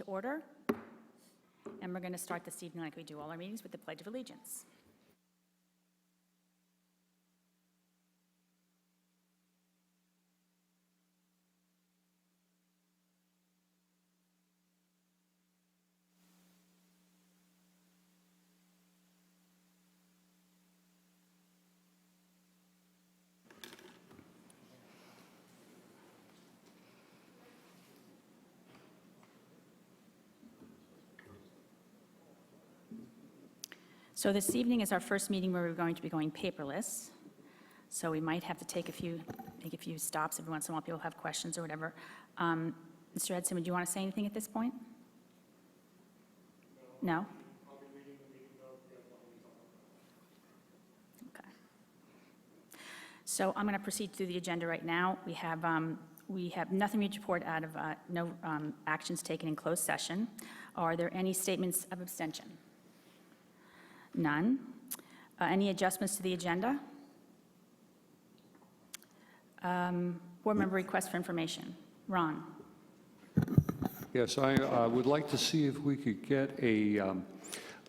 to order. And we're going to start this evening like we do all our meetings with the Pledge of Allegiance. So this evening is our first meeting where we're going to be going paperless. So we might have to make a few stops every once in a while. People have questions or whatever. Mr. Edson, would you want to say anything at this point? No? I'll be reading the meeting notes. Okay. So I'm going to proceed through the agenda right now. We have nothing to report out of no actions taken in closed session. Are there any statements of abstention? None. Any adjustments to the agenda? Board member request for information. Ron. Yes, I would like to see if we could get a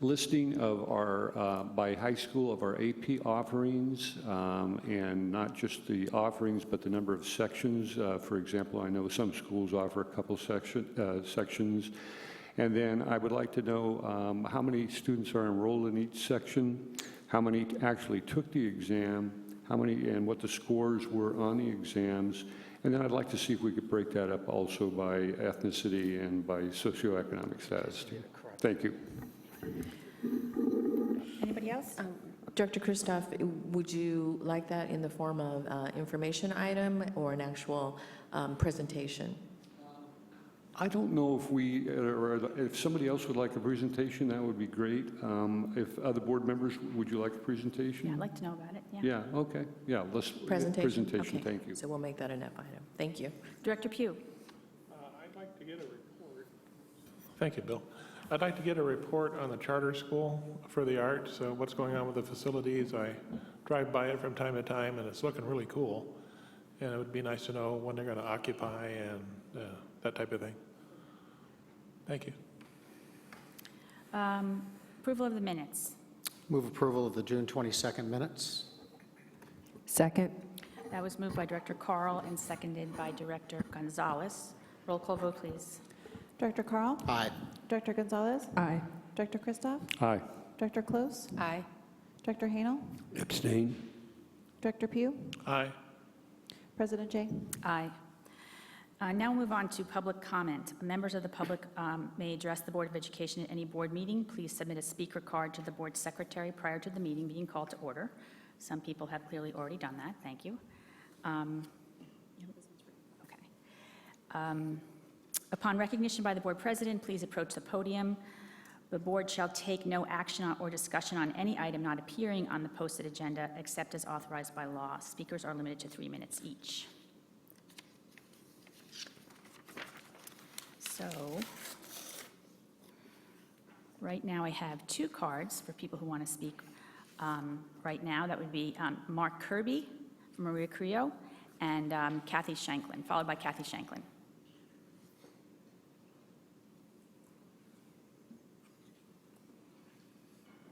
listing of our, by high school, of our AP offerings, and not just the offerings, but the number of sections. For example, I know some schools offer a couple sections. And then I would like to know how many students are enrolled in each section, how many actually took the exam, how many and what the scores were on the exams. And then I'd like to see if we could break that up also by ethnicity and by socioeconomic status. Thank you. Anybody else? Director Christoph, would you like that in the form of information item or an actual presentation? I don't know if we, or if somebody else would like a presentation, that would be great. If other board members, would you like a presentation? Yeah, I'd like to know about it. Yeah. Yeah, okay. Yeah, let's. Presentation? Okay. Thank you. So we'll make that an F item. Thank you. Director Pugh. I'd like to get a report. Thank you, Bill. I'd like to get a report on the charter school for the arts, what's going on with the facilities. I drive by it from time to time, and it's looking really cool. And it would be nice to know when they're going to occupy and that type of thing. Thank you. Approval of the minutes. Move approval of the June 22nd minutes. Second. That was moved by Director Carl and seconded by Director Gonzalez. Roll call vote, please. Director Carl? Aye. Director Gonzalez? Aye. Director Christoph? Aye. Director Close? Aye. Director Hanel? Abstain. Director Pugh? Aye. President Jay? Aye. Now we'll move on to public comment. Members of the public may address the Board of Education at any board meeting. Please submit a speaker card to the board secretary prior to the meeting being called to order. Some people have clearly already done that. Thank you. Okay. Upon recognition by the board president, please approach the podium. The board shall take no action or discussion on any item not appearing on the posted agenda except as authorized by law. Speakers are limited to 3 minutes each. So, right now I have 2 cards for people who want to speak right now. That would be Mark Kirby from Maria Carrillo and Kathy Shanklin, followed by Kathy Shanklin.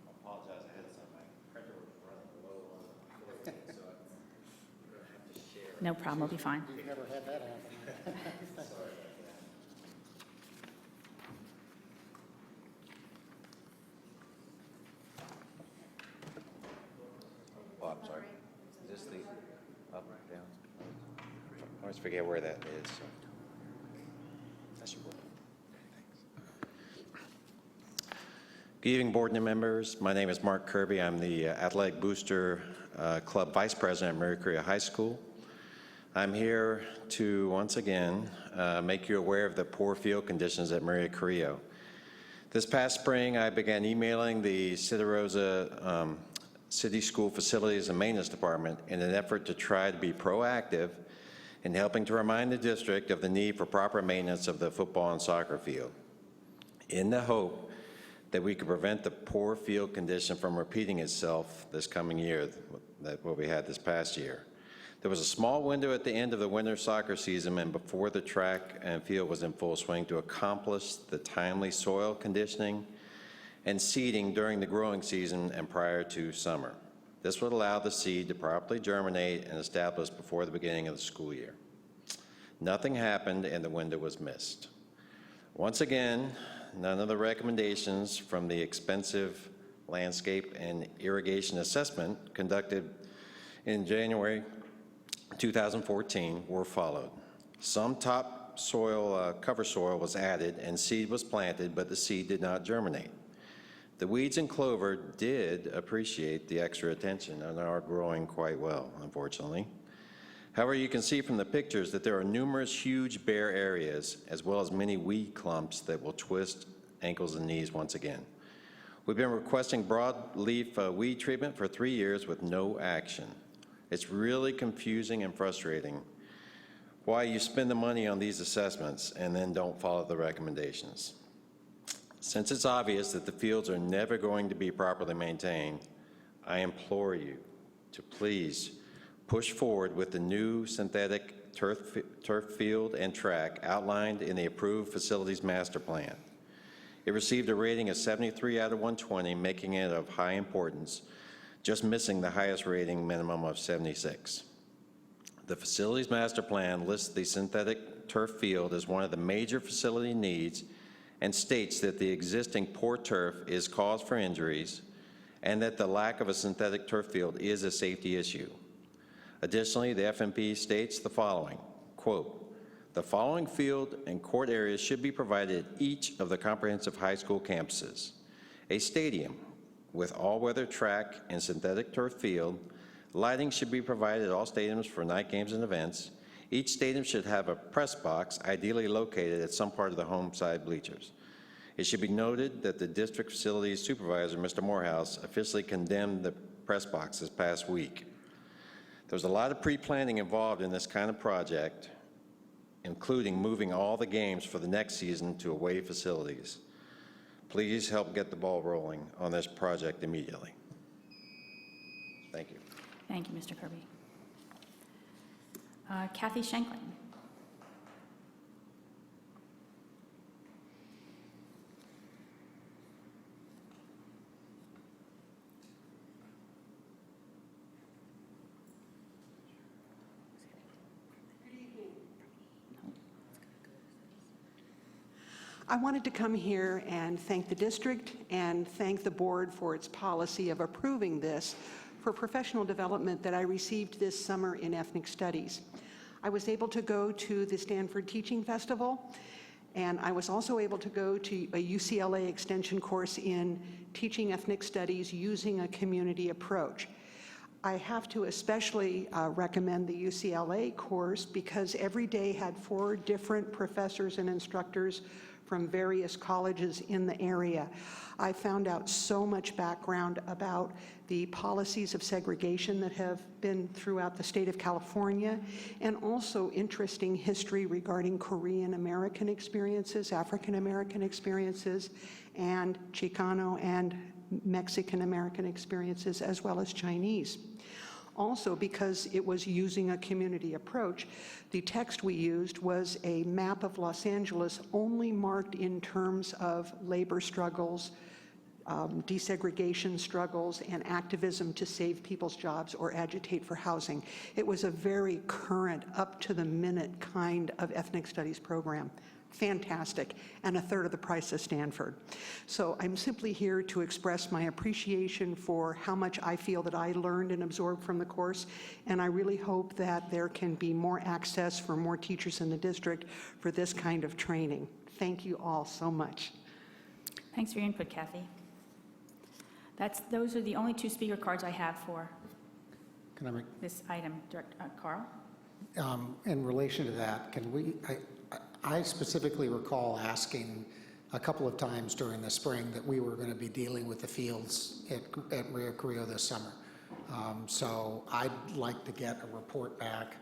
I apologize ahead of time. My printer was running low on the so I'm going to have to share. No problem, we'll be fine. We've never had that happen. Sorry. Oh, I'm sorry. Is this the up, down? I always forget where that is. So. That should work. Good evening, board members. My name is Mark Kirby. I'm the Athletic Booster Club Vice President at Maria Carrillo High School. I'm here to once again make you aware of the poor field conditions at Maria Carrillo. This past spring, I began emailing the Santa Rosa City School Facilities and Maintenance Department in an effort to try to be proactive in helping to remind the district of the need for proper maintenance of the football and soccer field, in the hope that we could prevent the poor field condition from repeating itself this coming year, what we had this past year. There was a small window at the end of the winter soccer season and before the track and field was in full swing to accomplish the timely soil conditioning and seeding during the growing season and prior to summer. This would allow the seed to properly germinate and establish before the beginning of the school year. Nothing happened and the window was missed. Once again, none of the recommendations from the expensive landscape and irrigation assessment conducted in January 2014 were followed. Some top soil, cover soil was added and seed was planted, but the seed did not germinate. The weeds and clover did appreciate the extra attention and are growing quite well, unfortunately. However, you can see from the pictures that there are numerous huge bare areas as well as many weed clumps that will twist ankles and knees once again. We've been requesting broadleaf weed treatment for 3 years with no action. It's really confusing and frustrating why you spend the money on these assessments and then don't follow the recommendations. Since it's obvious that the fields are never going to be properly maintained, I implore you to please push forward with the new synthetic turf field and track outlined in the approved facilities master plan. It received a rating of 73 out of 120, making it of high importance, just missing the highest rating minimum of 76. The facilities master plan lists the synthetic turf field as one of the major facility needs and states that the existing poor turf is cause for injuries and that the lack of a synthetic turf field is a safety issue. Additionally, the FMP states the following, quote, "The following field and court areas should be provided at each of the comprehensive high school campuses: a stadium with all-weather track and synthetic turf field. Lighting should be provided at all stadiums for night games and events. Each stadium should have a press box, ideally located at some part of the home side bleachers. It should be noted that the district facilities supervisor, Mr. Morehouse, officially condemned the press box this past week. There's a lot of pre-planning involved in this kind of project, including moving all the games for the next season to away facilities. Please help get the ball rolling on this project immediately." Thank you. Thank you, Mr. Kirby. Kathy Shanklin. I wanted to come here and thank the district and thank the board for its policy of approving this for professional development that I received this summer in ethnic studies. I was able to go to the Stanford Teaching Festival, and I was also able to go to a UCLA extension course in teaching ethnic studies using a community approach. I have to especially recommend the UCLA course because every day had 4 different professors and instructors from various colleges in the area. I found out so much background about the policies of segregation that have been throughout the state of California, and also interesting history regarding Korean American experiences, African American experiences, and Chicano and Mexican American experiences, as well as Chinese. Also, because it was using a community approach, the text we used was a map of Los Angeles only marked in terms of labor struggles, desegregation struggles, and activism to save people's jobs or agitate for housing. It was a very current, up-to-the-minute kind of ethnic studies program. Fantastic, and 1/3 of the price of Stanford. So I'm simply here to express my appreciation for how much I feel that I learned and absorbed from the course, and I really hope that there can be more access for more teachers in the district for this kind of training. Thank you all so much. Thanks for your input, Kathy. Those are the only 2 speaker cards I have for Can I make, this item. Director Carl? in relation to that, can we, I specifically recall asking a couple of times during the spring that we were going to be dealing with the fields at Rio Carrillo this summer. So I'd like to get a report back.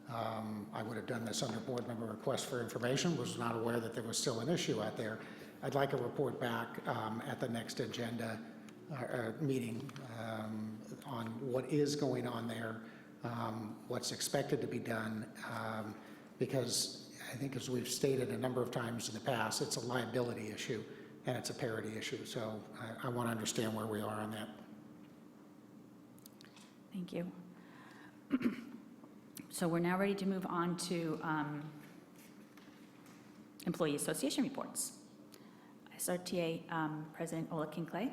I would have done this under board member request for information, was not aware that there was still an issue out there. I'd like a report back at the next agenda meeting on what is going on there, what's expected to be done, because I think as we've stated a number of times in the past, it's a liability issue and it's a parity issue. So I want to understand where we are on that. Thank you. So we're now ready to move on to Employee Association reports. SRTA President Ola Kinkley.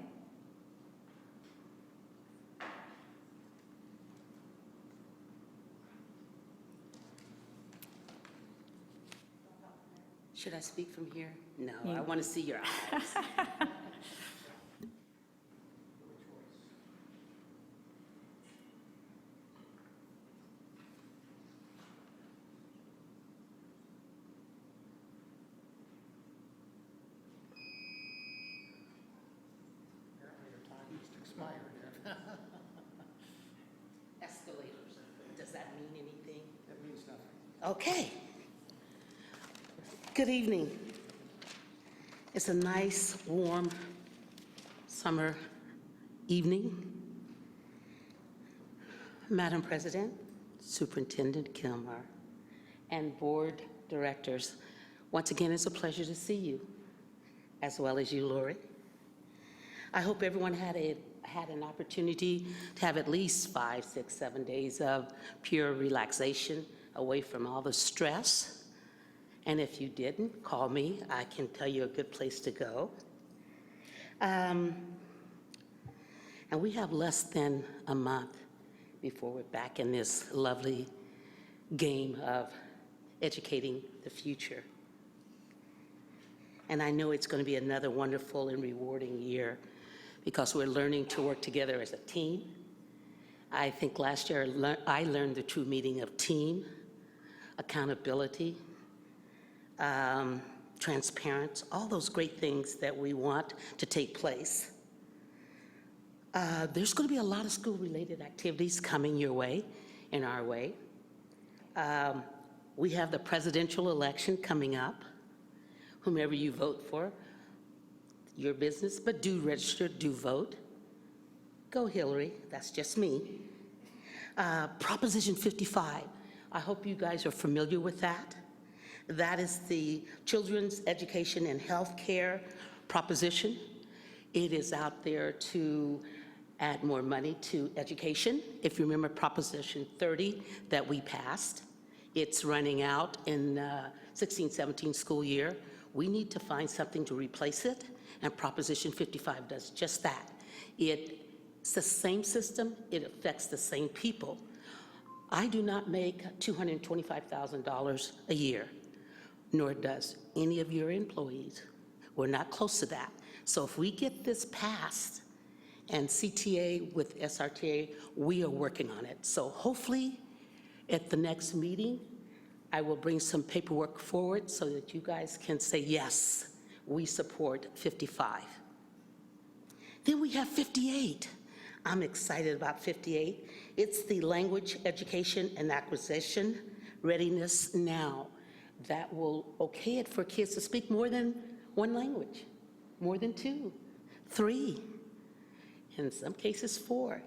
Should I speak from here? No, You- I want to see your eyes. Escalators, does that mean anything? That means nothing. Okay. Good evening. It's a nice, warm summer evening. Madam President, Superintendent Kilmer, and board directors, once again, it's a pleasure to see you, as well as you, Lori. I hope everyone had an opportunity to have at least 5, 6, 7 days of pure relaxation away from all the stress. And if you didn't, call me. I can tell you a good place to go. And we have less than a month before we're back in this lovely game of educating the future. And I know it's going to be another wonderful and rewarding year because we're learning to work together as a team. I think last year I learned the true meaning of team, accountability, transparency, all those great things that we want to take place. There's going to be a lot of school-related activities coming your way, in our way. We have the presidential election coming up. Whomever you vote for, your business, but do register, do vote. Go Hillary, that's just me. Proposition 55, I hope you guys are familiar with that. That is the Children's Education and Health Care proposition. It is out there to add more money to education. If you remember Proposition 30 that we passed, it's running out in 16-17 school year. We need to find something to replace it, and Proposition 55 does just that. It's the same system, it affects the same people. I do not make $225,000 a year, nor does any of your employees. We're not close to that. So if we get this passed, and CTA with SRTA, we are working on it. So hopefully, at the next meeting, I will bring some paperwork forward so that you guys can say, yes, we support 55. Then we have 58. I'm excited about 58. It's the Language Education and Acquisition Readiness Now. That will okay it for kids to speak more than one language, more than 2, 3, in some cases 4.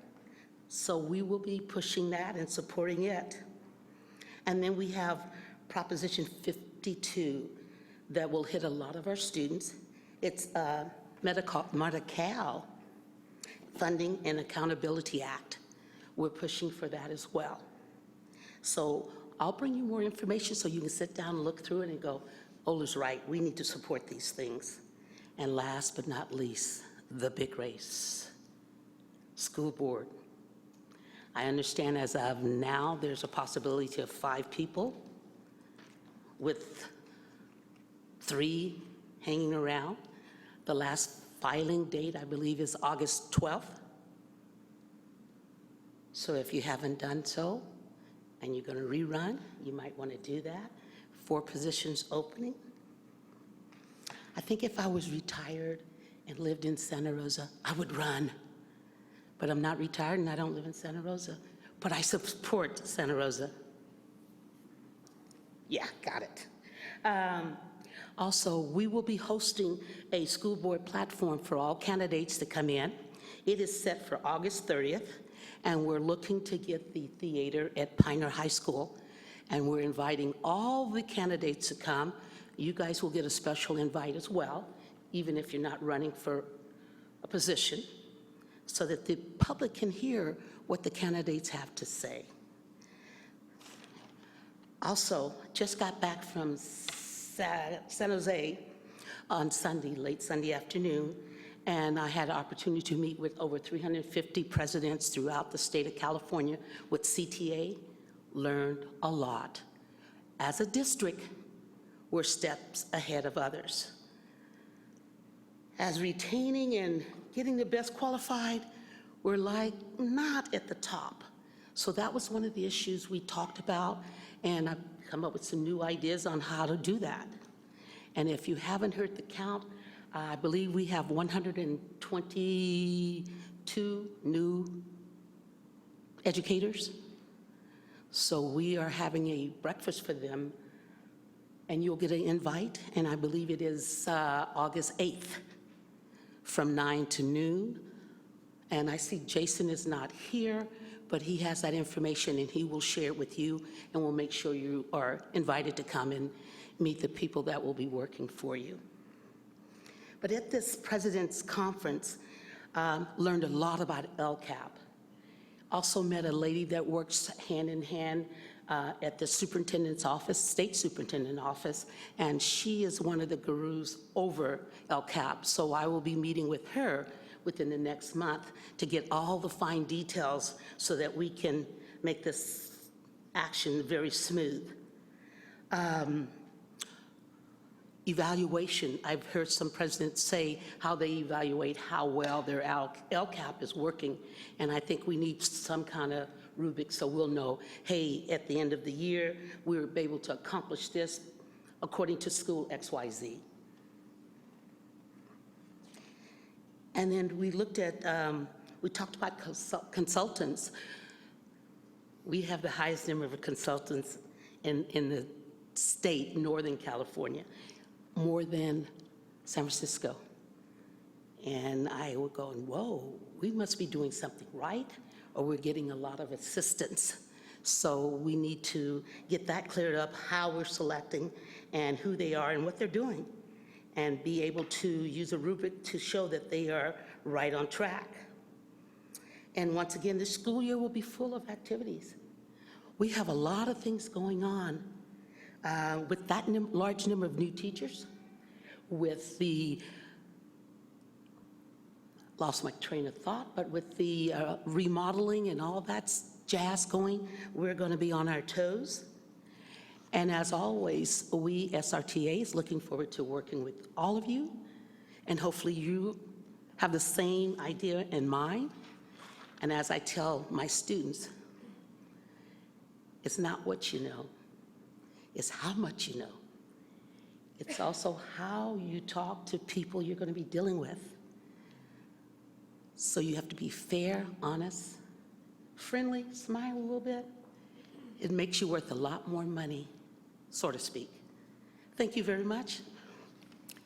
So we will be pushing that and supporting it. And then we have Proposition 52 that will hit a lot of our students. It's Medi-Cal Funding and Accountability Act. We're pushing for that as well. So I'll bring you more information so you can sit down and look through it and go, Ola's right, we need to support these things. And last but not least, the big race, school board. I understand as of now, there's a possibility of 5 people with 3 hanging around. The last filing date, I believe, is August 12th. So if you haven't done so, and you're going to rerun, you might want to do that. 4 positions opening. I think if I was retired and lived in Santa Rosa, I would run. But I'm not retired and I don't live in Santa Rosa. But I support Santa Rosa. Yeah, got it. Also, we will be hosting a school board platform for all candidates to come in. It is set for August 30th. and we're looking to get the theater at Pioneer High School, and we're inviting all the candidates to come. You guys will get a special invite as well, even if you're not running for a position, so that the public can hear what the candidates have to say. Also, just got back from San Jose on Sunday, late Sunday afternoon, and I had an opportunity to meet with over 350 presidents throughout the state of California with CTA. Learned a lot. As a district, we're steps ahead of others. As retaining and getting the best qualified, we're like not at the top. So that was one of the issues we talked about, and I've come up with some new ideas on how to do that. And if you haven't heard the count, I believe we have 122 new educators. So we are having a breakfast for them, and you'll get an invite, and I believe it is August 8th from 9 to noon. And I see Jason is not here, but he has that information, and he will share it with you, and we'll make sure you are invited to come and meet the people that will be working for you. But at this President's Conference, learned a lot about LCAP. Also met a lady that works hand in hand at the superintendent's office, state superintendent office, and she is one of the gurus over LCAP. So I will be meeting with her within the next month to get all the fine details so that we can make this action very smooth. Evaluation, I've heard some presidents say how they evaluate how well their LCAP is working, and I think we need some kind of rubric so we'll know, hey, at the end of the year, we were able to accomplish this according to school XYZ. And then we looked at, we talked about consultants. We have the highest number of consultants in the state, Northern California, more than San Francisco. And I was going, whoa, we must be doing something right, or we're getting a lot of assistance. So we need to get that cleared up, how we're selecting and who they are and what they're doing, and be able to use a rubric to show that they are right on track. And once again, this school year will be full of activities. We have a lot of things going on. With that large number of new teachers, with the, lost my train of thought, but with the remodeling and all that jazz going, we're going to be on our toes. And as always, we SRTA is looking forward to working with all of you, and hopefully you have the same idea in mind. And as I tell my students, it's not what you know, it's how much you know. It's also how you talk to people you're going to be dealing with. So you have to be fair, honest, friendly, smile a little bit. It makes you worth a lot more money, so to speak. Thank you very much.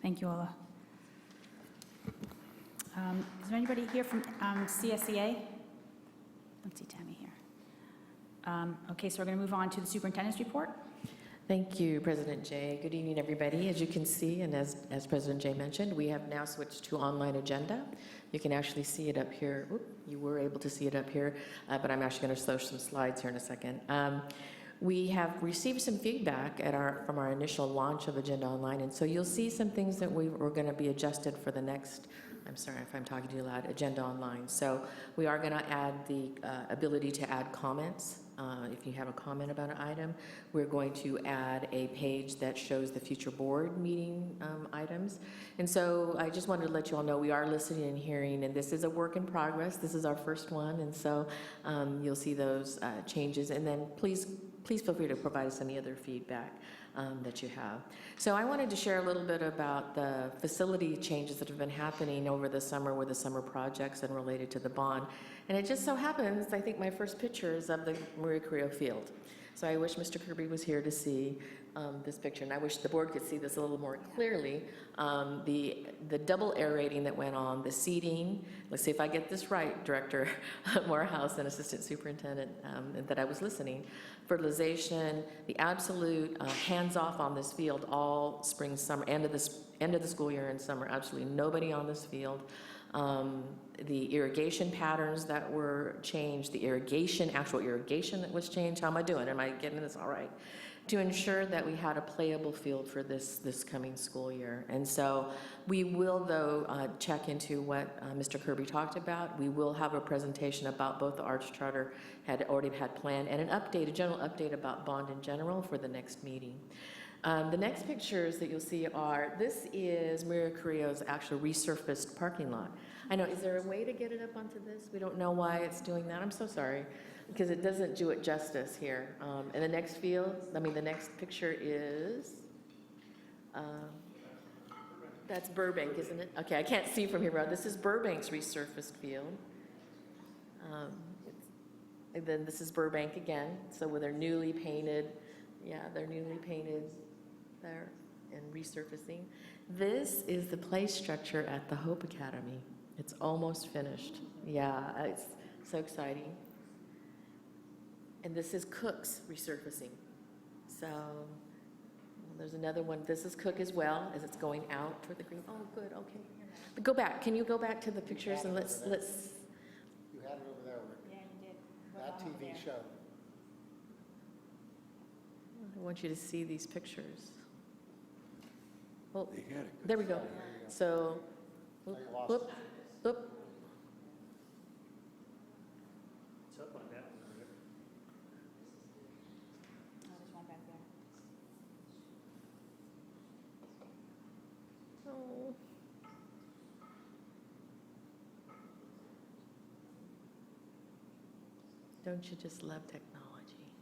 Thank you, Ola. Is there anybody here from CSEA? Let's see Tammy here. Okay, so we're going to move on to the superintendent's report. Thank you, President Jay. Good evening, everybody. As you can see, and as President Jay mentioned, we have now switched to online agenda. You can actually see it up here. Oop, you were able to see it up here, but I'm actually going to show some slides here in a second. We have received some feedback from our initial launch of Agenda Online, and so you'll see some things that were going to be adjusted for the next, I'm sorry if I'm talking too loud, Agenda Online. So we are going to add the ability to add comments. If you have a comment about an item, we're going to add a page that shows the future board meeting items. And so I just wanted to let you all know we are listening and hearing, and this is a work in progress. This is our first one, and so you'll see those changes. And then please feel free to provide us any other feedback that you have. So I wanted to share a little bit about the facility changes that have been happening over the summer with the summer projects and related to the bond. And it just so happens, I think my first picture is of the Maria Carrillo Field. So I wish Mr. Kirby was here to see this picture, and I wish the board could see this a little more clearly. The double air rating that went on, the seating, let's see if I get this right, Director Morehouse and Assistant Superintendent, that I was listening. Fertilization, the absolute hands-off on this field all spring, summer, end of the school year and summer, absolutely nobody on this field. The irrigation patterns that were changed, the actual irrigation that was changed. How am I doing? Am I getting this all right? To ensure that we had a playable field for this coming school year. And so we will, though, check into what Mr. Kirby talked about. We will have a presentation about both the Arts Charter had already had planned, and a general update about bond in general for the next meeting. The next pictures that you'll see this is Maria Carrillo's actual resurfaced parking lot. I know, is there a way to get it up onto this? We don't know why it's doing that. I'm so sorry, because it doesn't do it justice here. And the next picture is, that's Burbank, isn't it? Okay, I can't see from here, but this is Burbank's resurfaced field. And then this is Burbank again, so with their newly painted, they're newly painted there and resurfacing. This is the play structure at the Hope Academy. It's almost finished. Yeah, it's so exciting. And this is Cook's resurfacing. So there's another one. This is Cook as well, as it's going out toward the green. Oh, good, okay. But go back. Can you go back to the pictures and let's. You had it over there, Rick. Yeah, you did. That TV show. I want you to see these pictures. Oh, there we go. So, whoop, whoop, whoop. Oh. Don't you just love technology?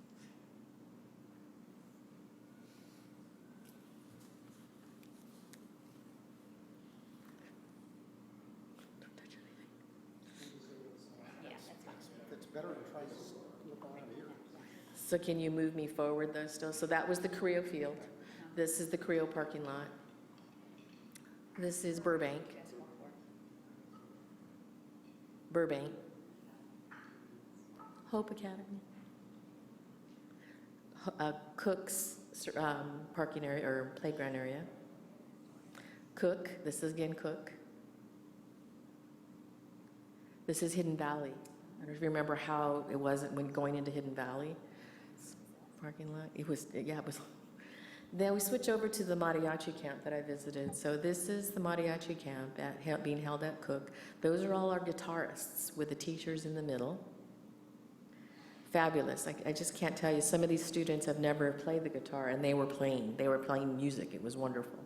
Don't touch anything. It's better to try to look around here. So can you move me forward though still? So that was the Creo field. This is the Creo parking lot. This is Burbank. Burbank. Hope Academy. Cook's parking area or playground area. Cook, this is again Cook. This is Hidden Valley. I don't know if you remember how it was when going into Hidden Valley. Parking lot, it was. Then we switch over to the mariachi camp that I visited. So this is the mariachi camp being held at Cook. Those are all our guitarists with the teachers in the middle. Fabulous. I just can't tell you. Some of these students have never played the guitar, and they were playing music. It was wonderful.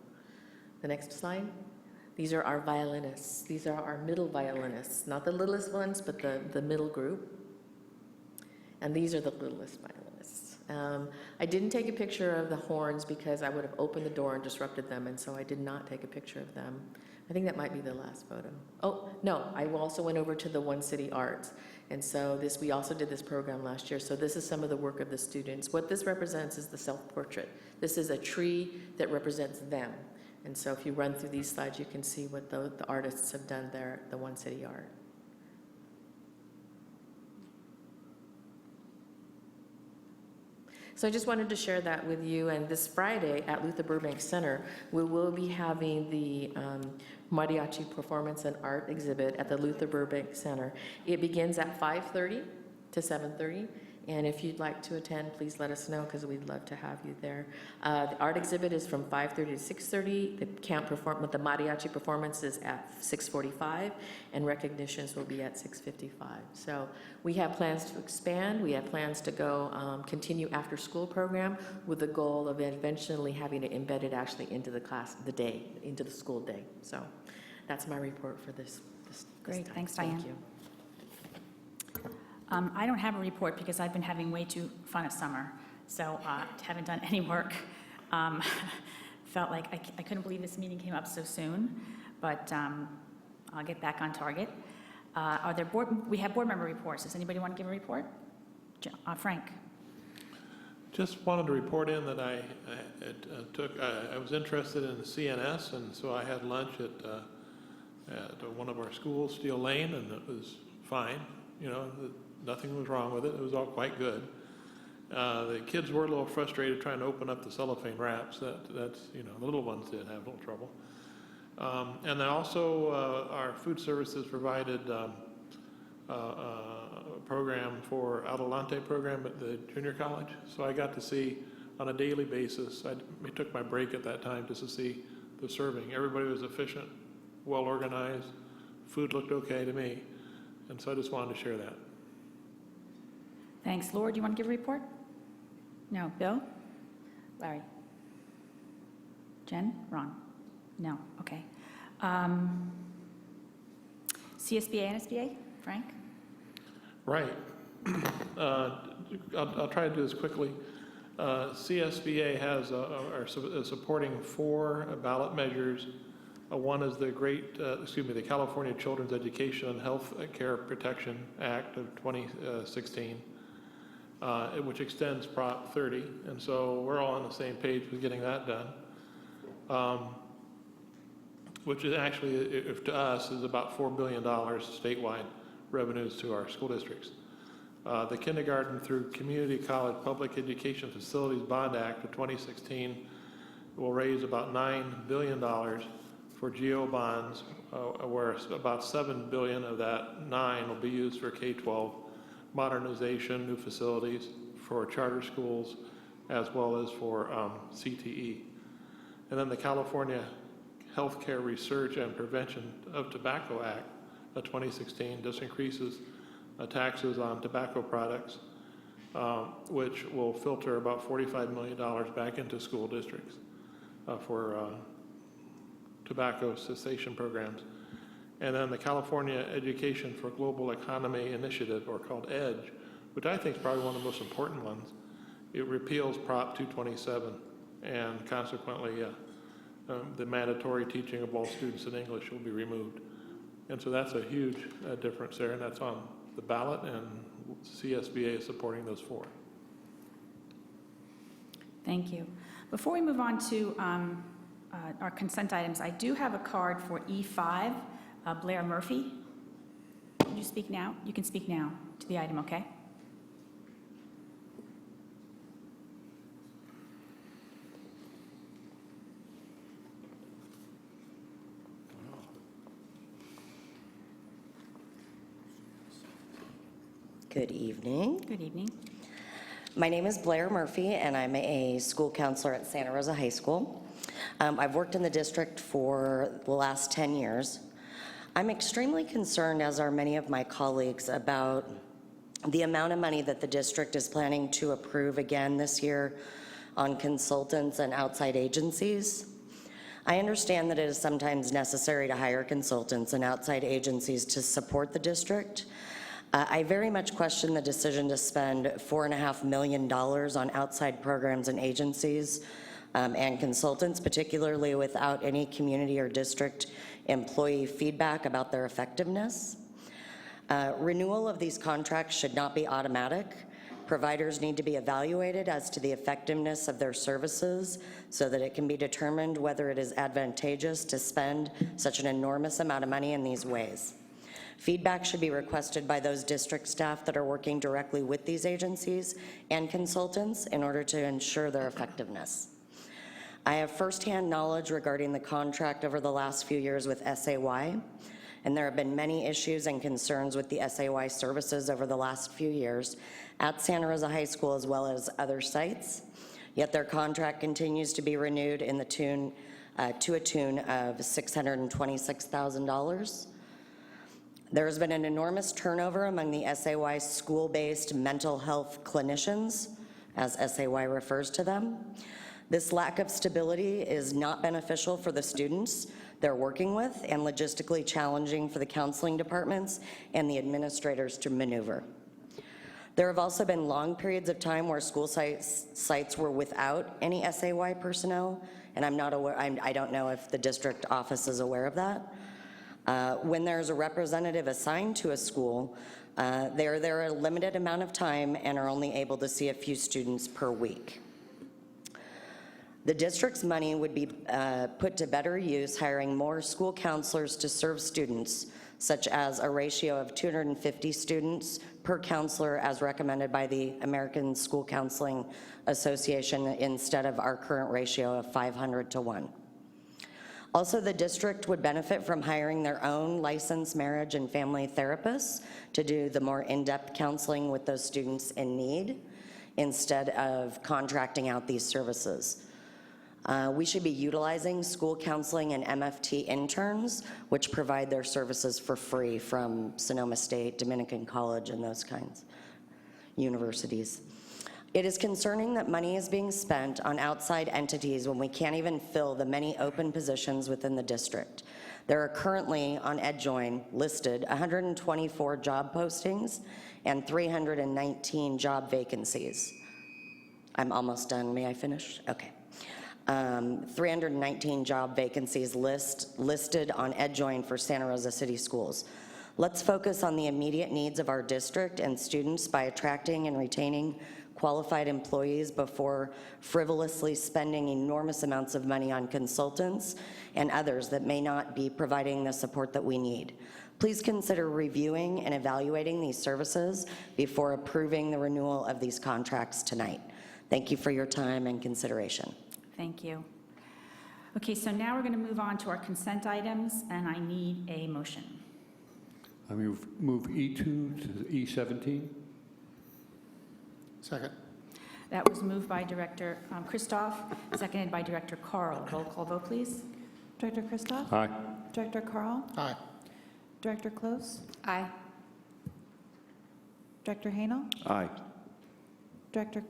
The next slide. These are our violinists. These are our middle violinists. Not the littlest ones, but the middle group. And these are the littlest violinists. I didn't take a picture of the horns because I would have opened the door and disrupted them, and so I did not take a picture of them. I think that might be the last photo. Oh, no, I also went over to the One City Arts. And so we also did this program last year. So this is some of the work of the students. What this represents is the self-portrait. This is a tree that represents them. And so if you run through these slides, you can see what the artists have done there at the One City Art. So I just wanted to share that with you. And this Friday at Luther Burbank Center, we will be having the mariachi performance and art exhibit at the Luther Burbank Center. It begins at 5:30 to 7:30. And if you'd like to attend, please let us know because we'd love to have you there. The art exhibit is from 5:30 to 6:30. The the mariachi performance is at 6:45, and recognitions will be at 6:55. So we have plans to expand. We have plans to go continue after-school program with the goal of eventually having it embedded actually into the into the school day. So that's my report for this Great, time. thanks, Thank Diane. you. I don't have a report because I've been having way too fun of summer, so haven't done any work. Felt like I couldn't believe this meeting came up so soon, but I'll get back on target. We have board member reports. Does anybody want to give a report? Frank. Just wanted to report in that I I was interested in CNS, and so I had lunch at one of our schools, Steel Lane, and it was fine. You know, nothing was wrong with it. It was all quite good. The kids were a little frustrated trying to open up the cellophane wraps. That's, you know, the little ones did have a little trouble. And then also our food services provided a program for Adelante program at the junior college. So I got to see on a daily basis, I took my break at that time just to see the serving. Everybody was efficient, well organized, food looked okay to me. And so I just wanted to share that. Thanks. Laura, do you want to give a report? No. Bill? Larry? Jen? Ron? No. Okay. CSBA, NSBA? Frank? Right. I'll try to do this quickly. CSBA is supporting 4 ballot measures. One is the California Children's Education and Health Care Protection Act of 2016, which extends Prop 30, and so we're all on the same page with getting that done. Which is actually, if to us, is about $4 billion statewide revenues to our school districts. The Kindergarten through Community College Public Education Facilities Bond Act of 2016 will raise about $9 billion for GO bonds, where about $7 billion of that 9 will be used for K-12 modernization, new facilities, for charter schools, as well as for CTE. And then the California Healthcare Research and Prevention of Tobacco Act of 2016 just increases taxes on tobacco products, which will filter about $45 million back into school districts for tobacco cessation programs. And then the California Education for Global Economy Initiative, or called EDGE, which I think is probably one of the most important ones. It repeals Prop 227, and consequently, the mandatory teaching of all students in English will be removed. And so that's a huge difference there, and that's on the ballot, and CSBA is supporting those 4. Thank you. Before we move on to our consent items, I do have a card for E5, Blair Murphy. Can you speak now? You can speak now to the item, okay? Good evening. Good evening. My name is Blair Murphy, and I'm a school counselor at Santa Rosa High School. I've worked in the district for the last 10 years. I'm extremely concerned, as are many of my colleagues, about the amount of money that the district is planning to approve again this year on consultants and outside agencies. I understand that it is sometimes necessary to hire consultants and outside agencies to support the district. I very much question the decision to spend $4.5 million on outside programs and agencies and consultants, particularly without any community or district employee feedback about their effectiveness. Renewal of these contracts should not be automatic. Providers need to be evaluated as to the effectiveness of their services so that it can be determined whether it is advantageous to spend such an enormous amount of money in these ways. Feedback should be requested by those district staff that are working directly with these agencies and consultants in order to ensure their effectiveness. I have firsthand knowledge regarding the contract over the last few years with SAY, and there have been many issues and concerns with the SAY services over the last few years at Santa Rosa High School as well as other sites, yet their contract continues to be renewed in the to a tune of $626,000. There has been an enormous turnover among the SAY school-based mental health clinicians, as SAY refers to them. This lack of stability is not beneficial for the students they're working with and logistically challenging for the counseling departments and the administrators to maneuver. There have also been long periods of time where school sites were without any SAY personnel, and I'm not aware, I don't know if the district office is aware of that. When there's a representative assigned to a school, they're there a limited amount of time and are only able to see a few students per week. The district's money would be put to better use, hiring more school counselors to serve students, such as a ratio of 250 students per counselor as recommended by the American School Counseling Association instead of our current ratio of 500 to 1. Also, the district would benefit from hiring their own licensed marriage and family therapists to do the more in-depth counseling with those students in need instead of contracting out these services. We should be utilizing school counseling and MFT interns, which provide their services for free from Sonoma State, Dominican College, and those kinds universities. It is concerning that money is being spent on outside entities when we can't even fill the many open positions within the district. There are currently on EdJoin listed 124 job postings and 319 job vacancies. I'm almost done. May I finish? Okay. 319 job vacancies listed on EdJoin for Santa Rosa City Schools. Let's focus on the immediate needs of our district and students by attracting and retaining qualified employees before frivolously spending enormous amounts of money on consultants and others that may not be providing the support that we need. Please consider reviewing and evaluating these services before approving the renewal of these contracts tonight. Thank you for your time and consideration. Thank you. Okay, so now we're going to move on to our consent items, and I need a motion. I move E2 to E17. Second. That was moved by Director Christoph, seconded by Director Carl. Roll call vote, please. Director Christoph? Aye. Director Carl? Aye. Director Close? Aye. Director Hanel? Aye. Director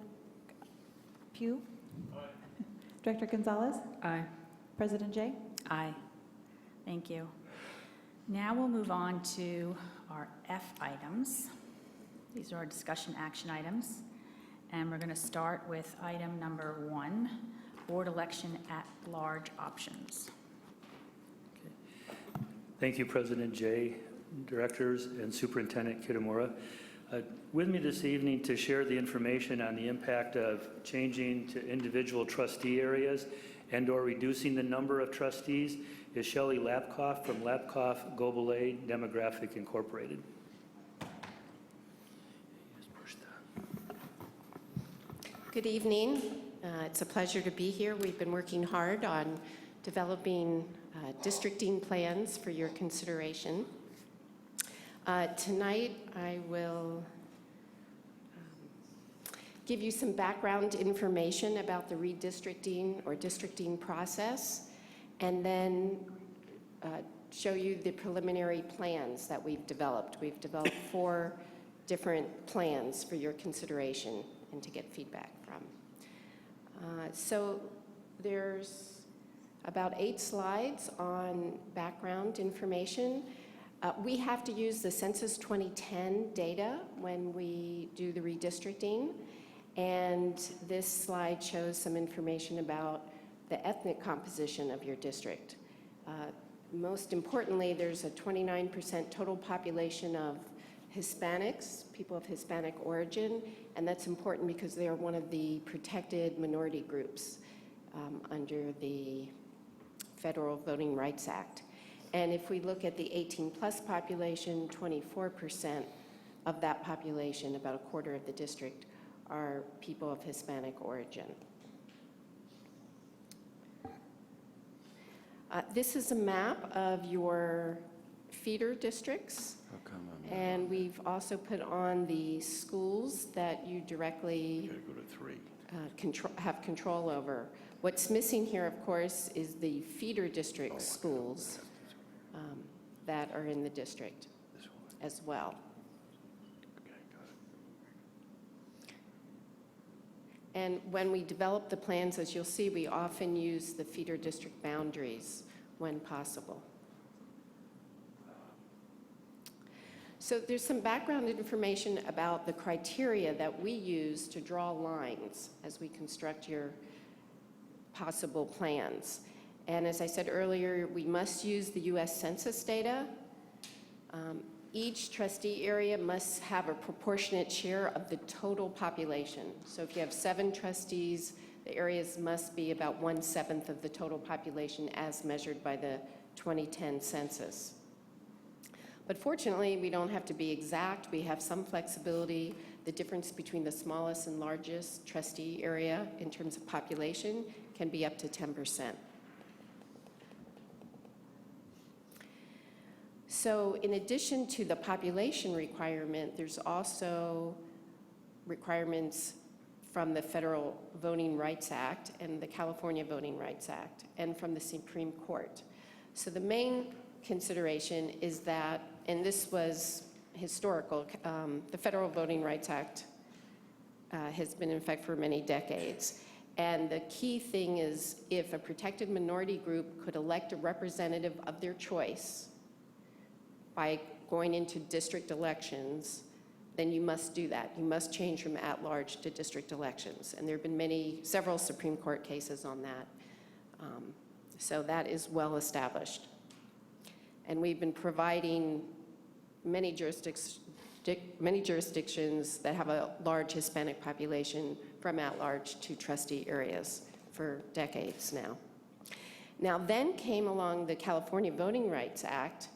Pugh? Director Gonzalez? Aye. President Jay? Aye. Thank you. Now we'll move on to our F items. These are our discussion action items. And we're going to start with item number 1, board election at large options. Thank you, President Jay, directors, and Superintendent Kitamura. With me this evening to share the information on the impact of changing to individual trustee areas and/or reducing the number of trustees is Shelley Lapkoff from Lapkoff Gobelay Demographic Incorporated. Good evening. It's a pleasure to be here. We've been working hard on developing districting plans for your consideration. Tonight, I will give you some background information about the redistricting or districting process, and then show you the preliminary plans that we've developed. We've developed 4 different plans for your consideration and to get feedback from. So there's about 8 slides on background information. We have to use the Census 2010 data when we do the redistricting, and this slide shows some information about the ethnic composition of your district. Most importantly, there's a 29% total population of Hispanics, people of Hispanic origin, and that's important because they are one of the protected minority groups under the Federal Voting Rights Act. And if we look at the 18-plus population, 24% of that population, about a quarter of the district, are people of Hispanic origin. This is a map of your feeder districts. And we've also put on the schools that you directly have control over. What's missing here, of course, is the feeder district schools that are in the district as well. And when we develop the plans, as you'll see, we often use the feeder district boundaries when possible. So there's some background information about the criteria that we use to draw lines as we construct your possible plans. And as I said earlier, we must use the U.S. Census data. Each trustee area must have a proportionate share of the total population. So if you have 7 trustees, The areas must be about 1/7 of the total population as measured by the 2010 census. But fortunately, we don't have to be exact. We have some flexibility. The difference between the smallest and largest trustee area in terms of population can be up to 10%. So in addition to the population requirement, there's also requirements from the Federal Voting Rights Act and the California Voting Rights Act and from the Supreme Court. So the main consideration is that, and this was historical, the Federal Voting Rights Act has been in effect for many decades. And the key thing is if a protected minority group could elect a representative of their choice by going into district elections, then you must do that. You must change from at-large to district elections. And there have been several Supreme Court cases on that. So that is well established. And we've been providing many jurisdictions that have a large Hispanic population from at-large to trustee areas for decades now. Now then came along the California Voting Rights Act,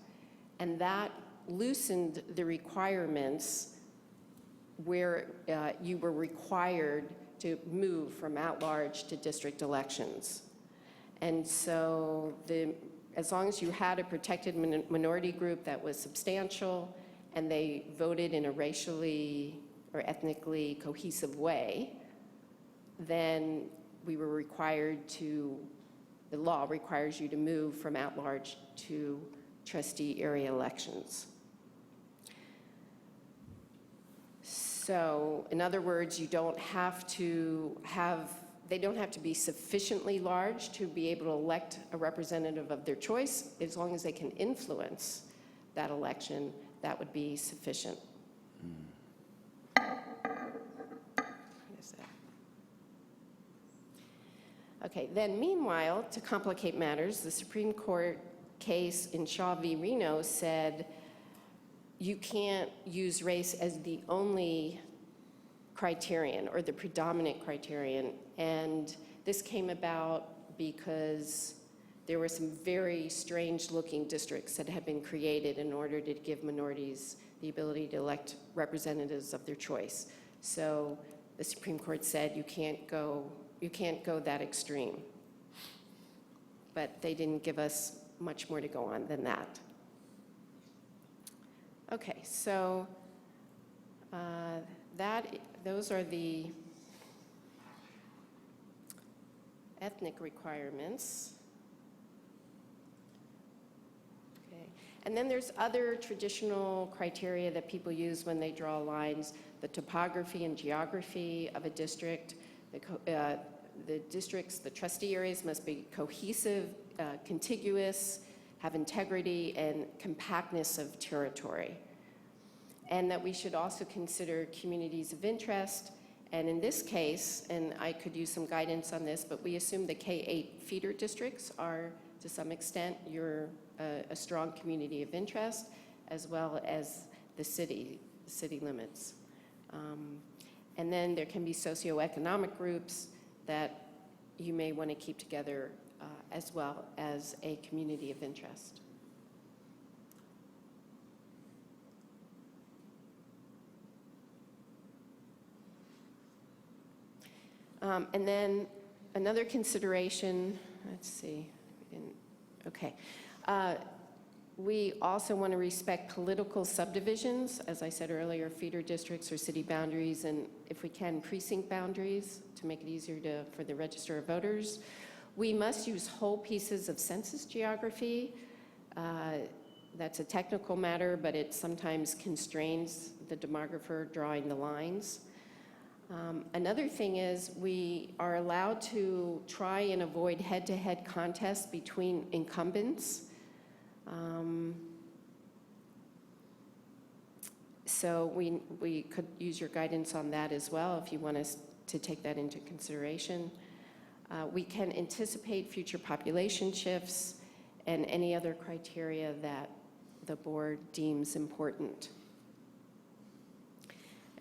and that loosened the requirements where you were required to move from at-large to district elections. And so as long as you had a protected minority group that was substantial and they voted in a racially or ethnically cohesive way, then we were required to, the law requires you to move from at-large to trustee area elections. So in other words, you don't have to they don't have to be sufficiently large to be able to elect a representative of their choice. As long as they can influence that election, that would be sufficient. What is that? Okay, then meanwhile, to complicate matters, the Supreme Court case in Shaw v. Reno said you can't use race as the only criterion or the predominant criterion. And this came about because there were some very strange looking districts that had been created in order to give minorities the ability to elect representatives of their choice. So the Supreme Court said you can't go that extreme. But they didn't give us much more to go on than that. Okay, so those are the ethnic requirements. Okay. And then there's other traditional criteria that people use when they draw lines: the topography and geography of a district. The districts, the trustee areas must be cohesive, contiguous, have integrity and compactness of territory. And that we should also consider communities of interest. And in this case, and I could use some guidance on this, but we assume the K-8 feeder districts are, to some extent, a strong community of interest, as well as the city limits. And then there can be socioeconomic groups that you may want to keep together as well as a community of interest. And then another consideration, let's see, okay. We also want to respect political subdivisions, as I said earlier, feeder districts or city boundaries, and if we can, precinct boundaries to make it easier for the register of voters. We must use whole pieces of census geography. That's a technical matter, but it sometimes constrains the demographer drawing the lines. Another thing is we are allowed to try and avoid head-to-head contests between incumbents. So we could use your guidance on that as well if you want us to take that into consideration. We can anticipate future population shifts and any other criteria that the board deems important.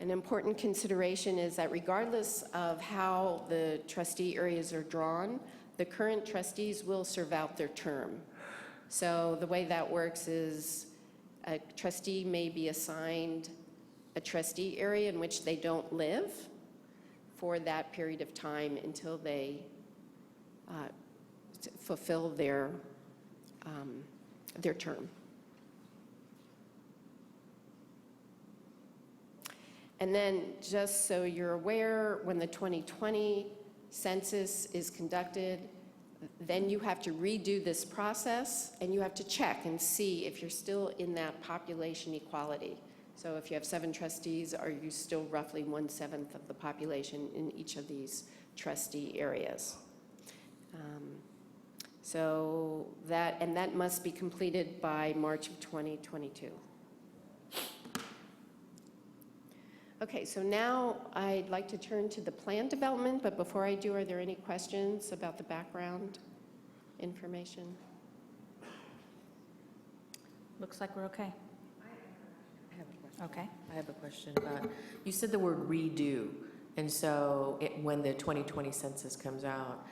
An important consideration is that regardless of how the trustee areas are drawn, the current trustees will serve out their term. So the way that works is a trustee may be assigned a trustee area in which they don't live for that period of time until they fulfill their term. And then, just so you're aware, when the 2020 census is conducted, then you have to redo this process, and you have to check and see if you're still in that population equality. So if you have 7 trustees, are you still roughly 1/7 of the population in each of these trustee areas? So that must be completed by March of 2022. Okay, so now I'd like to turn to the plan development, but before I do, are there any questions about the background information? Looks like we're okay. I have a question. Okay. I have a question. You said the word redo, and so when the 2020 census comes out,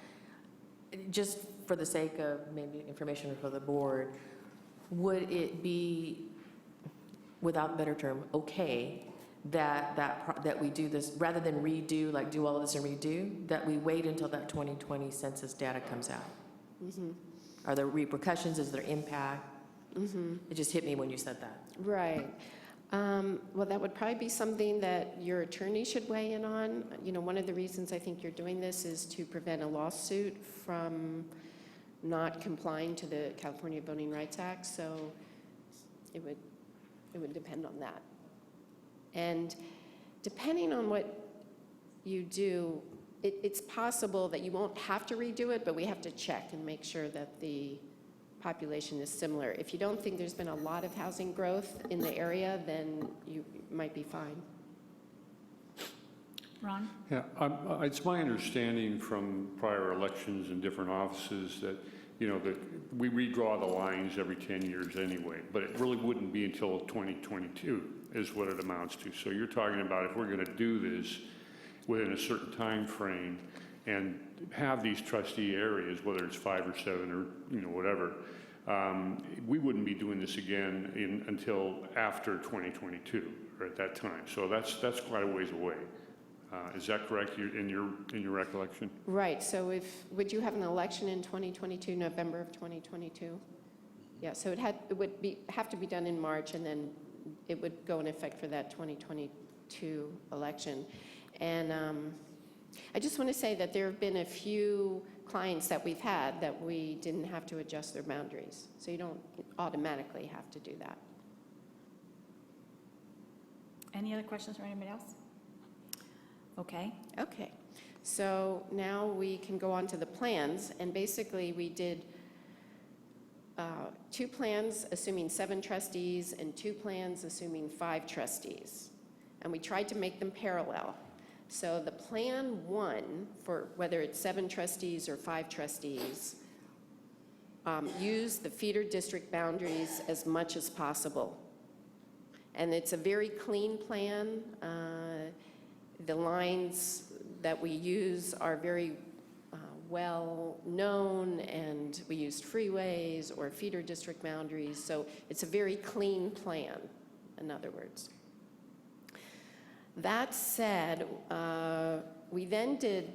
just for the sake of maybe information for the board, would it be, without a better term, okay that we do this, rather than redo, like do all of this and redo, that we wait until that 2020 census data comes out? Mm-hmm. Are there repercussions? Is there impact? Mm-hmm. It just hit me when you said that. Right. Well, that would probably be something that your attorney should weigh in on. You know, one of the reasons I think you're doing this is to prevent a lawsuit from not complying to the California Voting Rights Act, so it would depend on that. And depending on what you do, it's possible that you won't have to redo it, but we have to check and make sure that the population is similar. If you don't think there's been a lot of housing growth in the area, then you might be fine. Ron? Yeah, it's my understanding from prior elections in different offices that, you know, that we redraw the lines every 10 years anyway, but it really wouldn't be until 2022 is what it amounts to. So you're talking about if we're going to do this within a certain time frame and have these trustee areas, whether it's 5 or 7 or, you know, whatever, we wouldn't be doing this again until after 2022 or at that time. So that's quite a ways away. Is that correct in your recollection? Right. So would you have an election in 2022, November of 2022? Yeah. So it would have to be done in March, and then it would go in effect for that 2022 election. And I just want to say that there have been a few clients that we've had that we didn't have to adjust their boundaries. So you don't automatically have to do that. Any other questions from anybody else? Okay. Okay. So now we can go on to the plans. And basically, we did 2 plans assuming 7 trustees and 2 plans assuming 5 trustees. And we tried to make them parallel. So the plan 1, for whether it's 7 trustees or 5 trustees, use the feeder district boundaries as much as possible. And it's a very clean plan. The lines that we use are very well known, and we used freeways or feeder district boundaries. So it's a very clean plan, in other words. That said, we then did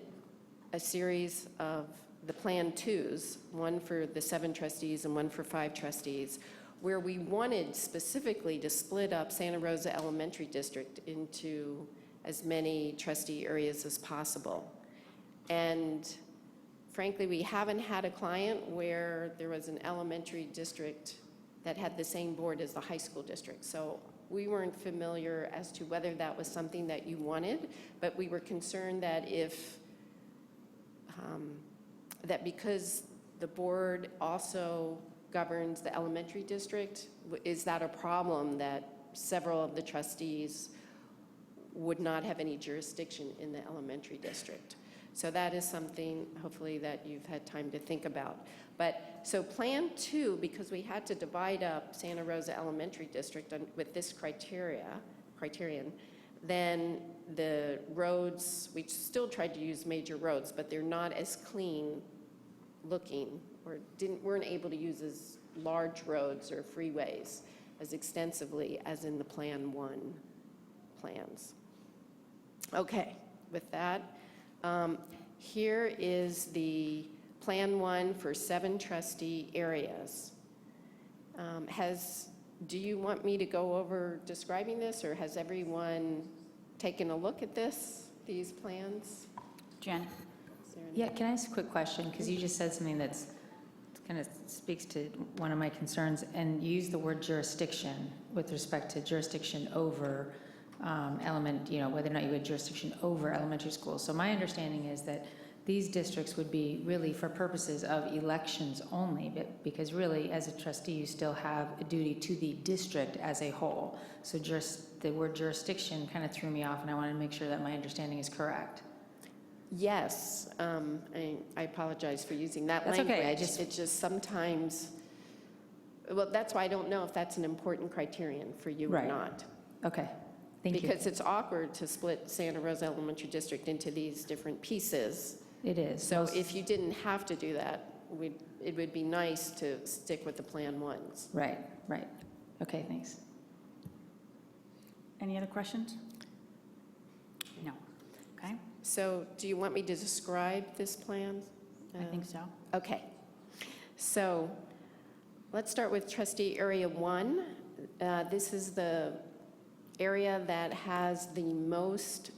a series of the Plan 2s, one for the 7 trustees and one for 5 trustees, where we wanted specifically to split up Santa Rosa Elementary District into as many trustee areas as possible. And frankly, we haven't had a client where there was an elementary district that had the same board as the high school district. So we weren't familiar as to whether that was something that you wanted, but we were concerned that that because the board also governs the elementary district, is that a problem that several of the trustees would not have any jurisdiction in the elementary district? So that is something, hopefully, that you've had time to think about. But so Plan 2, because we had to divide up Santa Rosa Elementary District with this criterion, then the roads, we still tried to use major roads, but they're not as clean looking, or weren't able to use as large roads or freeways as extensively as in the Plan 1 plans. Okay, with that, here is the Plan 1 for 7 trustee areas. Do you want me to go over describing this, or has everyone taken a look at these plans? Jen? Is there any- Yeah, can I ask a quick question? Because you just said something that's kind of speaks to one of my concerns, and you used the word jurisdiction with respect to jurisdiction over whether or not you had jurisdiction over elementary schools. So my understanding is that these districts would be really for purposes of elections only, but because really, as a trustee, you still have a duty to the district as a whole. So the word jurisdiction kind of threw me off, and I wanted to make sure that my understanding is correct. Yes, I apologize for using that That's language. okay, It's just sometimes, well, that's why I don't know if that's an important criterion for you or Right. not. Okay, thank you. Because it's awkward to split Santa Rosa Elementary District into these different pieces. It is. So if you didn't have to do that, it would be nice to stick with the Plan 1s. Right. Okay, thanks. Any other questions? No. Okay, So do you want me to describe this plan? I think so. Okay. So let's start with trustee area 1. This is the area that has the most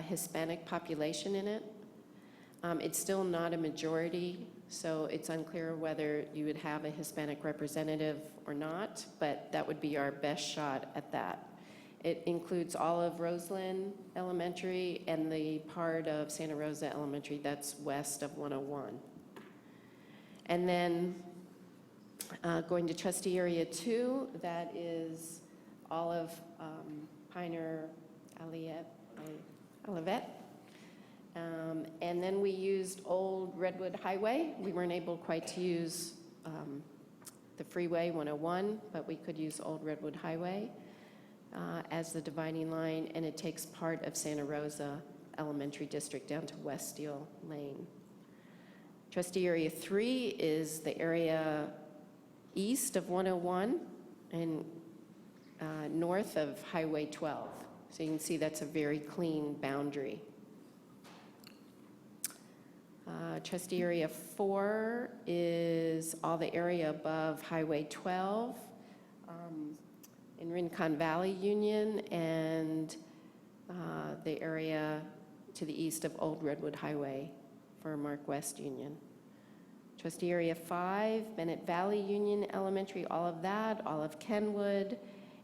Hispanic population in it. It's still not a majority, so it's unclear whether you would have a Hispanic representative or not, but that would be our best shot at that. It includes all of Roseland Elementary and the part of Santa Rosa Elementary that's west of 101. And then going to trustee area 2, that is all of Pioneer Olivet. And then we used Old Redwood Highway. We weren't able quite to use the Freeway 101, but we could use Old Redwood Highway as the dividing line, and it takes part of Santa Rosa Elementary District down to West Steel Lane. Trustee area 3 is the area east of 101 and north of Highway 12. So you can see that's a very clean boundary. Trustee area 4 is all the area above Highway 12 in Rincon Valley Union, and the area to the east of Old Redwood Highway for Mark West Union. Trustee area 5, Bennett Valley Union Elementary, all of that, all of Kenwood,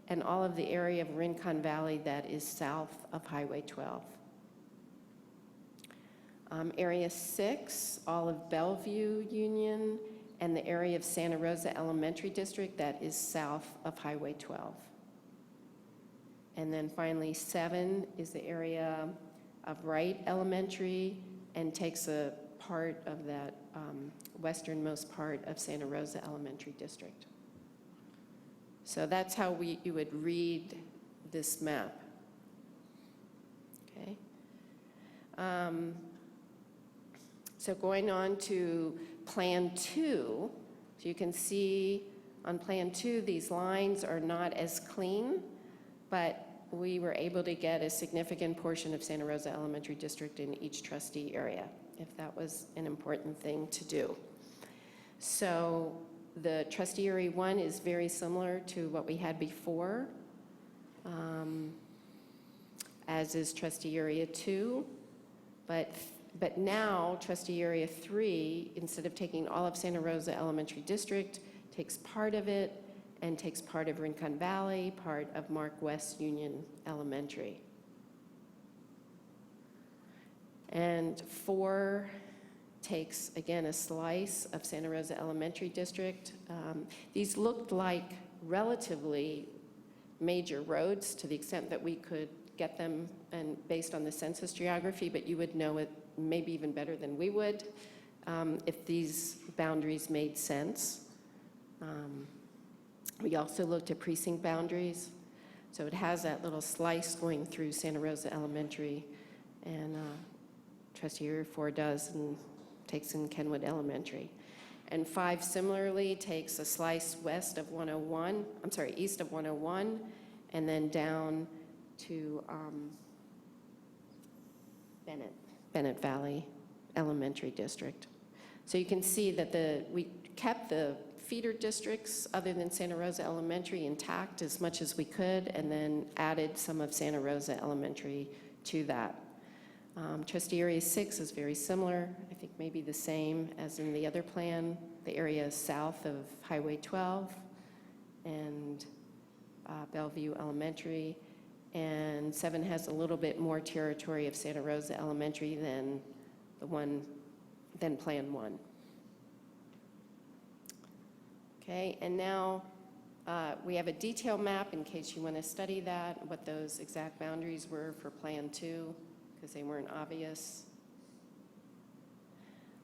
and all of the area of Rincon Valley that is south of Highway 12. Area 6, all of Bellevue Union, and the area of Santa Rosa Elementary District that is south of Highway 12. And then finally, 7 is the area of Wright Elementary and takes a part of that westernmost part of Santa Rosa Elementary District. So that's how you would read this map. Okay. So going on to Plan 2, so you can see on Plan 2, these lines are not as clean, but we were able to get a significant portion of Santa Rosa Elementary District in each trustee area, if that was an important thing to do. So the trustee area 1 is very similar to what we had before, as is trustee area 2, but now trustee area 3, instead of taking all of Santa Rosa Elementary District, takes part of it and takes part of Rincon Valley, part of Mark West Union Elementary. And 4 takes, again, a slice of Santa Rosa Elementary District. These looked like relatively major roads to the extent that we could get them and based on the census geography, but you would know it maybe even better than we would if these boundaries made sense. We also looked at precinct boundaries. So it has that little slice going through Santa Rosa Elementary, and trustee area 4 does and takes in Kenwood Elementary. And 5 similarly takes a slice east of 101, and then down to Bennett Valley Elementary District. So you can see that we kept the feeder districts other than Santa Rosa Elementary intact as much as we could, and then added some of Santa Rosa Elementary to that. Trustee Area 6 is very similar, I think maybe the same as in the other plan, the area south of Highway 12 and Bellevue Elementary. And 7 has a little bit more territory of Santa Rosa Elementary than Plan 1. Okay, and now we have a detail map in case you want to study that, what those exact boundaries were for Plan 2, because they weren't obvious.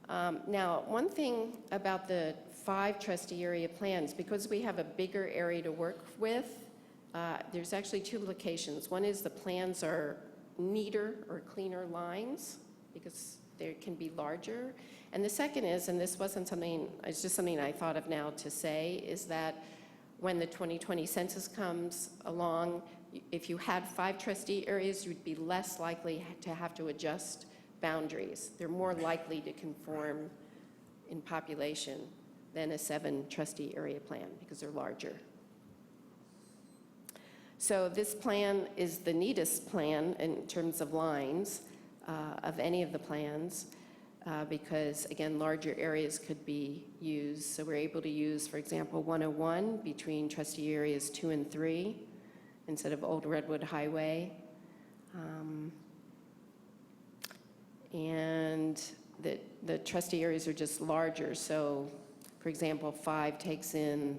Now, one thing about the 5 trustee area plans, because we have a bigger area to work with, there's actually 2 implications. One is the plans are neater or cleaner lines because they can be larger. And the second is, and this wasn't something, it's just something I thought of now to say, is that when the 2020 census comes along, if you had 5 trustee areas, you'd be less likely to have to adjust boundaries. They're more likely to conform in population than a 7 trustee area plan because they're larger. So this plan is the neatest plan in terms of lines of any of the plans because, again, larger areas could be used. So we're able to use, for example, 101 between trustee areas 2 and 3 instead of Old Redwood Highway. And the trustee areas are just larger. So, for example, 5 takes in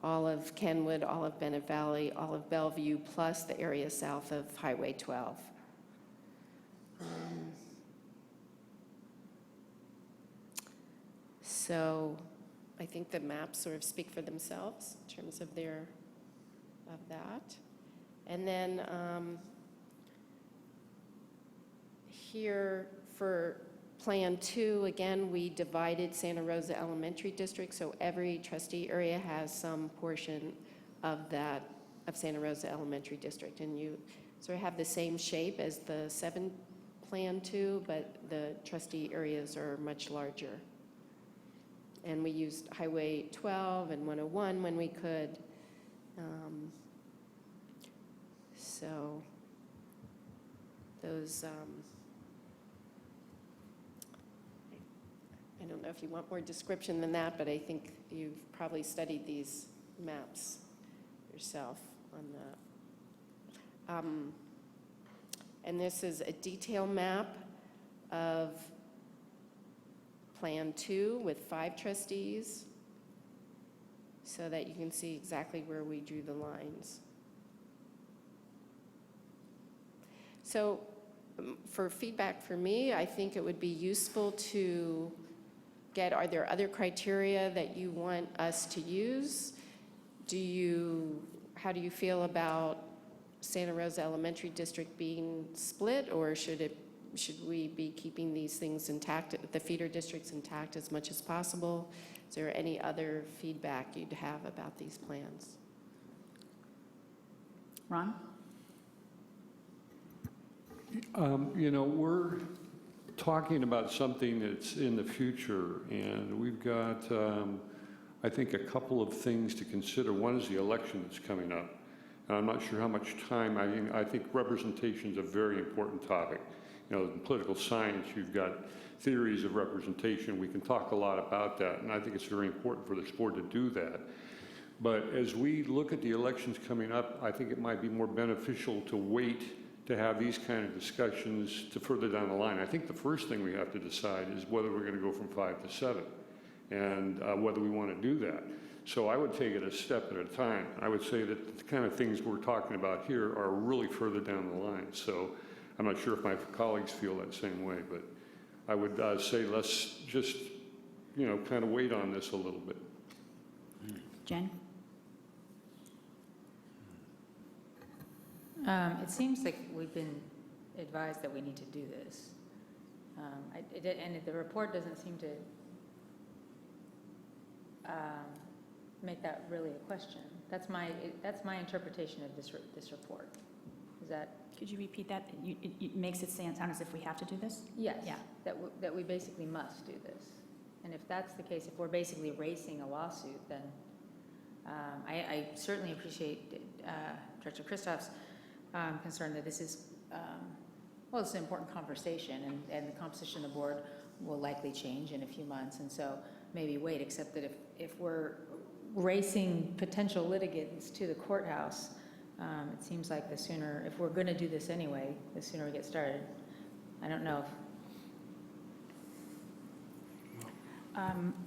all of Kenwood, all of Bennett Valley, all of Bellevue, plus the area south of Highway 12. So I think the maps sort of speak for themselves in terms of that. And then here for Plan 2, again, we divided Santa Rosa Elementary District, so every trustee area has some portion of Santa Rosa Elementary District. And you sort of have the same shape as the 7 Plan 2, but the trustee areas are much larger. And we used Highway 12 and 101 when we could. So those, I don't know if you want more description than that, but I think you've probably studied these maps yourself on that. And this is a detail map of Plan 2 with 5 trustees so that you can see exactly where we drew the lines. So for feedback for me, I think it would be useful to get, are there other criteria that you want us to use? How do you feel about Santa Rosa Elementary District being split, or should we be keeping these things intact, the feeder districts intact as much as possible? Is there any other feedback you'd have about these plans? Ron? We're talking about something that's in the future, and we've got, I think, a couple of things to consider. One is the election that's coming up. And I'm not sure how much time, I think representation is a very important topic. In political science, you've got theories of representation. We can talk a lot about that, and I think it's very important for this board to do that. But as we look at the elections coming up, I think it might be more beneficial to wait to have these kind of discussions to further down the line. I think the first thing we have to decide is whether we're going to go from 5 to 7 and whether we want to do that. So I would take it a step at a time. I would say that the kind of things we're talking about here are really further down the line. So I'm not sure if my colleagues feel that same way, but I would say let's just, kind of wait on this a little bit. Jen? It seems like we've been advised that we need to do this. And the report doesn't seem to make that really a question. That's my interpretation of this report. Is that? Could you repeat that? It makes it sound as if we have to do this? Yes. Yeah. That we basically must do this. And if that's the case, if we're basically racing a lawsuit, then I certainly appreciate Director Christoph's concern that this is, well, it's an important conversation, and the composition of the board will likely change in a few months, and so maybe wait, except that if we're racing potential litigants to the courthouse, it seems like the sooner, if we're going to do this anyway, the sooner we get started. I don't know if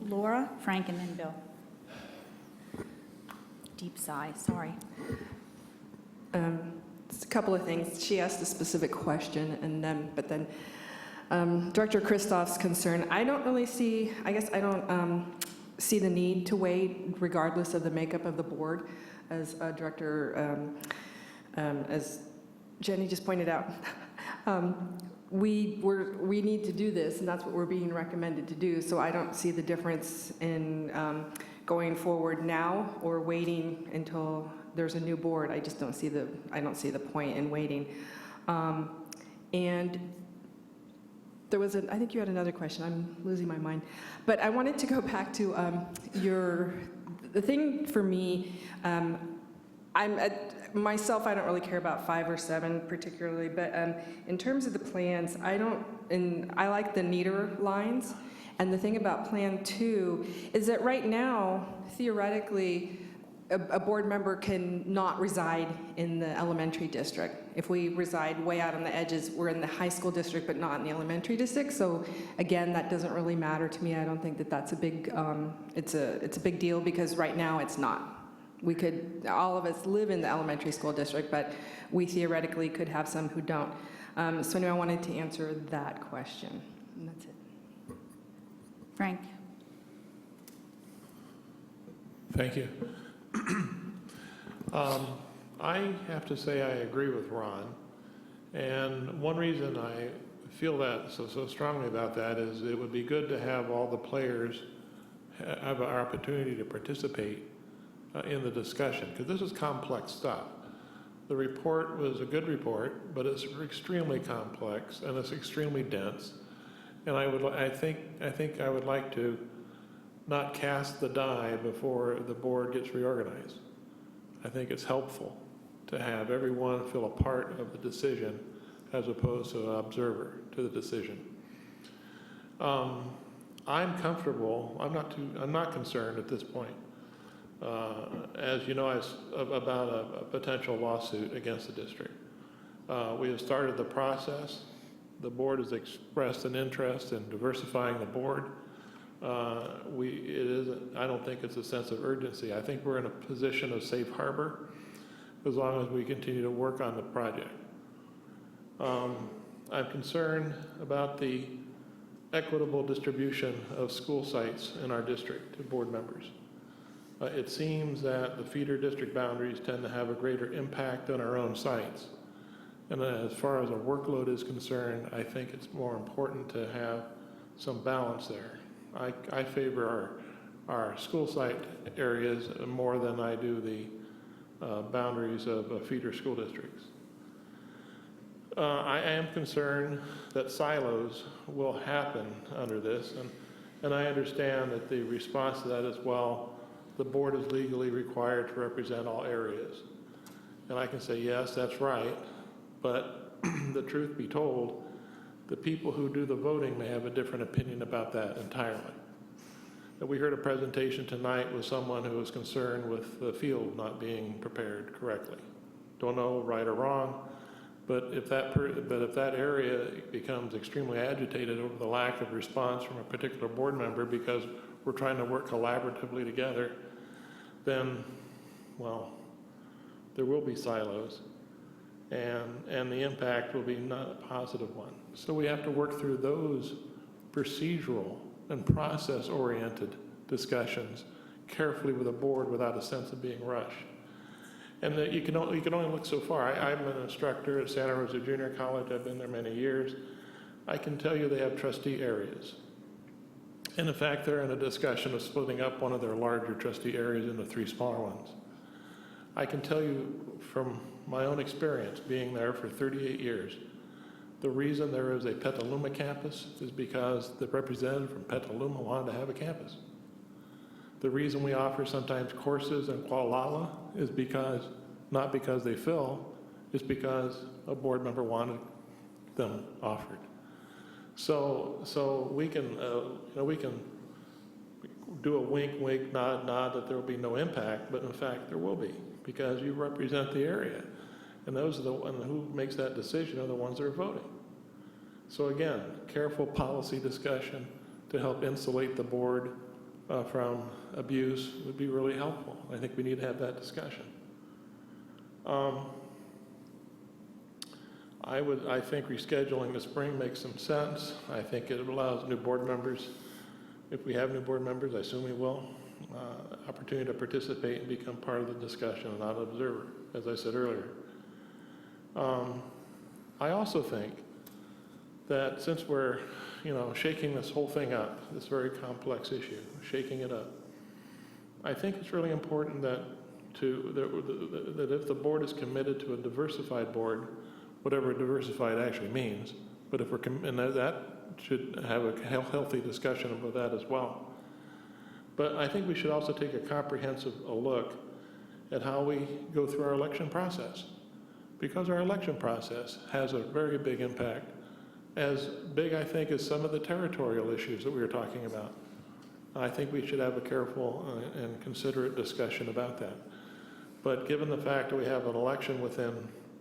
Laura, Frank, and then Bill. Deep sigh, sorry. Just a couple of things. She asked a specific question, but then Director Christoph's concern, I don't really see, I guess I don't see the need to wait regardless of the makeup of the board, as as Jenny just pointed out. We need to do this, and that's what we're being recommended to do, so I don't see the difference in going forward now or waiting until there's a new board. I just don't see the point in waiting. And there was I think you had another question. I'm losing my mind. But I wanted to go back to the thing for me, myself, I don't really care about 5 or 7 particularly, but in terms of the plans, I like the neater lines. And the thing about Plan 2 is that right now, theoretically, a board member can not reside in the elementary district. If we reside way out on the edges, we're in the high school district, but not in the elementary district. So again, that doesn't really matter to me. I don't think that that's a big, it's a big deal, because right now it's not. We could, all of us live in the elementary school district, but we theoretically could have some who don't. So anyway, I wanted to answer that question, and that's it. Frank? Thank you. I have to say I agree with Ron, and one reason I feel that so strongly about that is it would be good to have all the players have an opportunity to participate in the discussion, because this is complex stuff. The report was a good report, but it's extremely complex and it's extremely dense, and I think I would like to not cast the die before the board gets reorganized. I think it's helpful to have everyone feel a part of the decision as opposed to an observer to the decision. I'm comfortable, I'm not concerned at this point, as you know, about a potential lawsuit against the district. We have started the process. The board has expressed an interest in diversifying the board. I don't think it's a sense of urgency. I think we're in a position of safe harbor as long as we continue to work on the project. I'm concerned about the equitable distribution of school sites in our district to board members. It seems that the feeder district boundaries tend to have a greater impact on our own sites. And as far as our workload is concerned, I think it's more important to have some balance there. I favor our school site areas more than I do the boundaries of feeder school districts. I am concerned that silos will happen under this, and I understand that the response to that is, well, the board is legally required to represent all areas. And I can say, yes, that's right, but the truth be told, the people who do the voting may have a different opinion about that entirely. We heard a presentation tonight with someone who was concerned with the field not being prepared correctly. Don't know right or wrong, but if that area becomes extremely agitated over the lack of response from a particular board member because we're trying to work collaboratively together, then, well, there will be silos, and the impact will be not a positive one. So we have to work through those procedural and process-oriented discussions carefully with the board without a sense of being rushed. And that you can only look so far. I'm an instructor at Santa Rosa Junior College. I've been there many years. I can tell you they have trustee areas. And in fact, they're in a discussion of splitting up one of their larger trustee areas into 3 smaller ones. I can tell you from my own experience, being there for 38 years, the reason there is a Petaluma campus is because the representative from Petaluma wanted to have a campus. The reason we offer sometimes courses in Kualala is because, not because they fill, it's because a board member wanted them offered. So we can, we can do a wink, wink, nod, nod that there will be no impact, but in fact there will be, because you represent the area. And those are and who makes that decision are the ones that are voting. So again, careful policy discussion to help insulate the board from abuse would be really helpful. I think we need to have that discussion. I think rescheduling the spring makes some sense. I think it allows new board members, if we have new board members, I assume we will, opportunity to participate and become part of the discussion and not an observer, as I said earlier. I also think that since we're, shaking this whole thing up, this very complex issue, shaking it up, I think it's really important that if the board is committed to a diversified board, whatever diversified actually means, but if and that should have a healthy discussion about that as well. But I think we should also take a comprehensive look at how we go through our election process, because our election process has a very big impact, as big, I think, as some of the territorial issues that we were talking about. I think we should have a careful and considerate discussion about that. But given the fact that we have an election within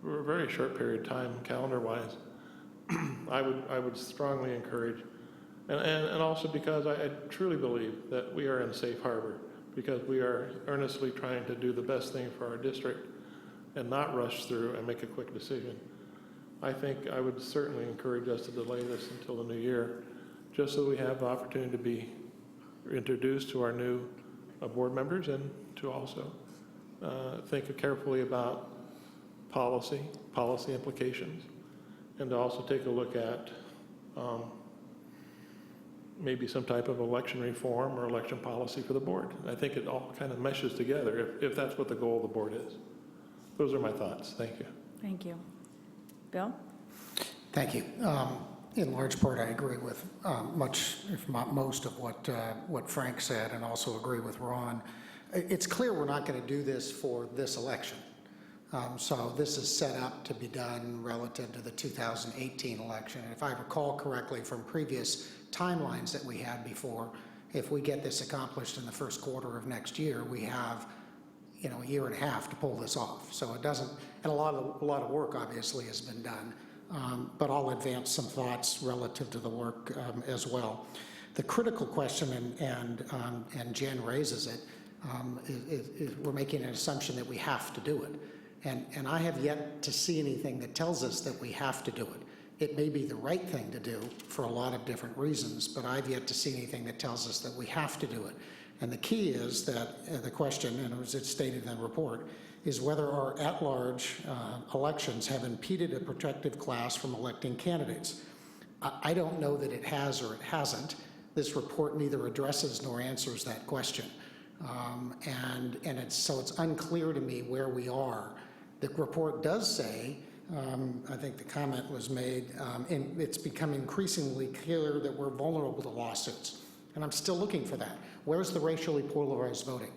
a very short period of time, calendar-wise, I would strongly encourage, and also because I truly believe that we are in safe harbor, because we are earnestly trying to do the best thing for our district and not rush through and make a quick decision. I think I would certainly encourage us to delay this until the new year, just so we have the opportunity to be introduced to our new board members and to also think carefully about policy implications, and to also take a look at maybe some type of election reform or election policy for the board. I think it all kind of meshes together if that's what the goal of the board is. Those are my thoughts. Thank you. Thank you. Bill? Thank you. In large part, I agree with much, if not most, of what Frank said, and also agree with Ron. It's clear we're not going to do this for this election. So this is set up to be done relative to the 2018 election. And if I recall correctly from previous timelines that we had before, if we get this accomplished in the first quarter of next year, we have a year and a half to pull this off. So it doesn't, and a lot of work obviously has been done. But I'll advance some thoughts relative to the work as well. The critical question, and Jen raises it, is we're making an assumption that we have to do it. And I have yet to see anything that tells us that we have to do it. It may be the right thing to do for a lot of different reasons, but I've yet to see anything that tells us that we have to do it. And the key is that the question, and as it's stated in the report, is whether our at-large elections have impeded a protective class from electing candidates. I don't know that it has or it hasn't. This report neither addresses nor answers that question. So it's unclear to me where we are. The report does say, I think the comment was made, it's become increasingly clear that we're vulnerable to lawsuits. And I'm still looking for that. Where's the racially polarized voting?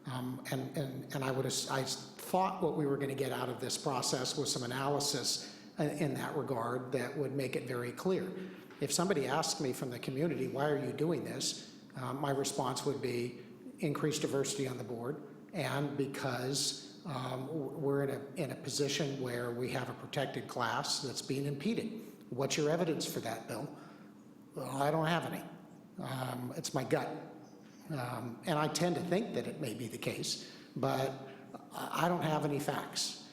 I thought what we were going to get out of this process was some analysis in that regard that would make it very clear. If somebody asked me from the community, why are you doing this? My response would be increased diversity on the board, and because we're in a position where we have a protected class that's being impeded. What's your evidence for that, Bill? Well, I don't have any. It's my gut. And I tend to think that it may be the case, but I don't have any facts.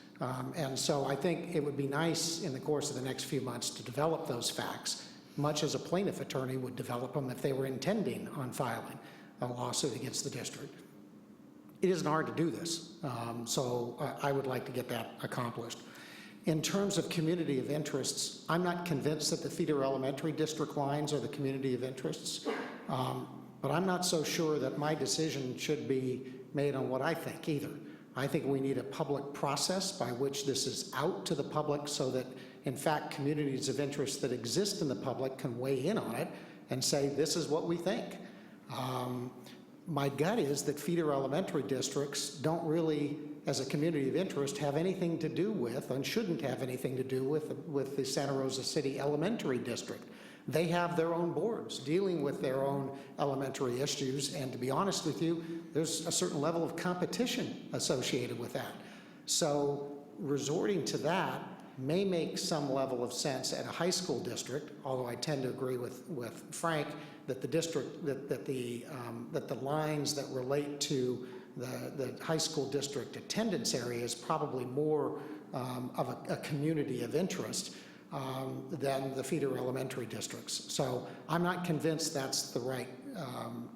And so I think it would be nice in the course of the next few months to develop those facts, much as a plaintiff attorney would develop them if they were intending on filing a lawsuit against the district. it isn't hard to do this. So I would like to get that accomplished. In terms of community of interests, I'm not convinced that the Feeder Elementary District lines are the community of interests, but I'm not so sure that my decision should be made on what I think either. I think we need a public process by which this is out to the public so that, in fact, communities of interest that exist in the public can weigh in on it and say, this is what we think. My gut is that feeder elementary districts don't really, as a community of interest, have anything to do with, and shouldn't have anything to do with the Santa Rosa City Elementary District. They have their own boards dealing with their own elementary issues, and to be honest with you, there's a certain level of competition associated with that. So resorting to that may make some level of sense at a high school district, although I tend to agree with Frank that the district, that the lines that relate to the high school district attendance area is probably more of a community of interest than the feeder elementary districts. So I'm not convinced that's the right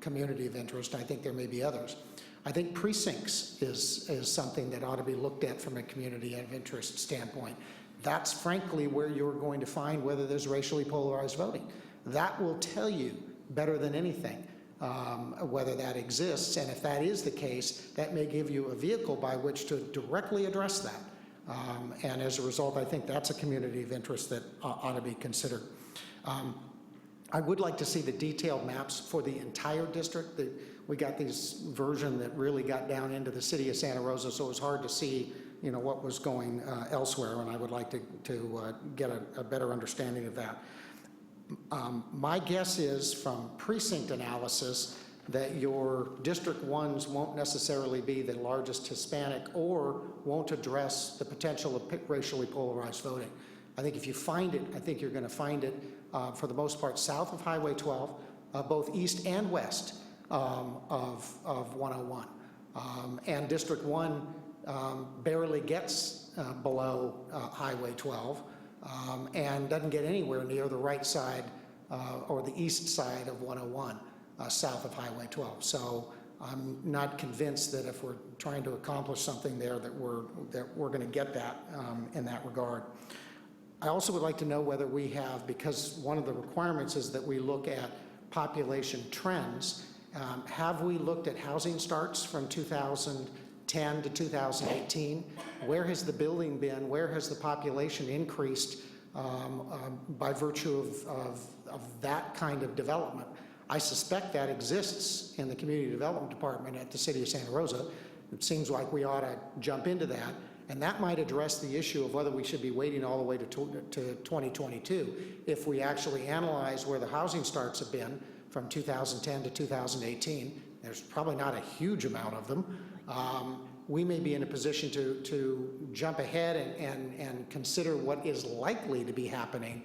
community of interest. I think there may be others. I think precincts is something that ought to be looked at from a community of interest standpoint. That's frankly where you're going to find whether there's racially polarized voting. That will tell you better than anything whether that exists, and if that is the case, that may give you a vehicle by which to directly address that. And as a result, I think that's a community of interest that ought to be considered. I would like to see the detailed maps for the entire district. We got this version that really got down into the city of Santa Rosa, so it was hard to see, you know, what was going elsewhere, and I would like to get a better understanding of that. My guess is from precinct analysis that your District 1s won't necessarily be the largest Hispanic or won't address the potential of racially polarized voting. I think if you find it, I think you're going to find it for the most part south of Highway 12, both east and west of 101. And District 1 barely gets below Highway 12 and doesn't get anywhere near the right side or the east side of 101. South of Highway 12. So I'm not convinced that if we're trying to accomplish something there that we're going to get that in that regard. I also would like to know whether we have, because one of the requirements is that we look at population trends, have we looked at housing starts from 2010 to 2018? Where has the building been? Where has the population increased by virtue of that kind of development? I suspect that exists in the Community Development Department at the City of Santa Rosa. It seems like we ought to jump into that, and that might address the issue of whether we should be waiting all the way to 2022. If we actually analyze where the housing starts have been from 2010 to 2018, there's probably not a huge amount of them. We may be in a position to jump ahead and consider what is likely to be happening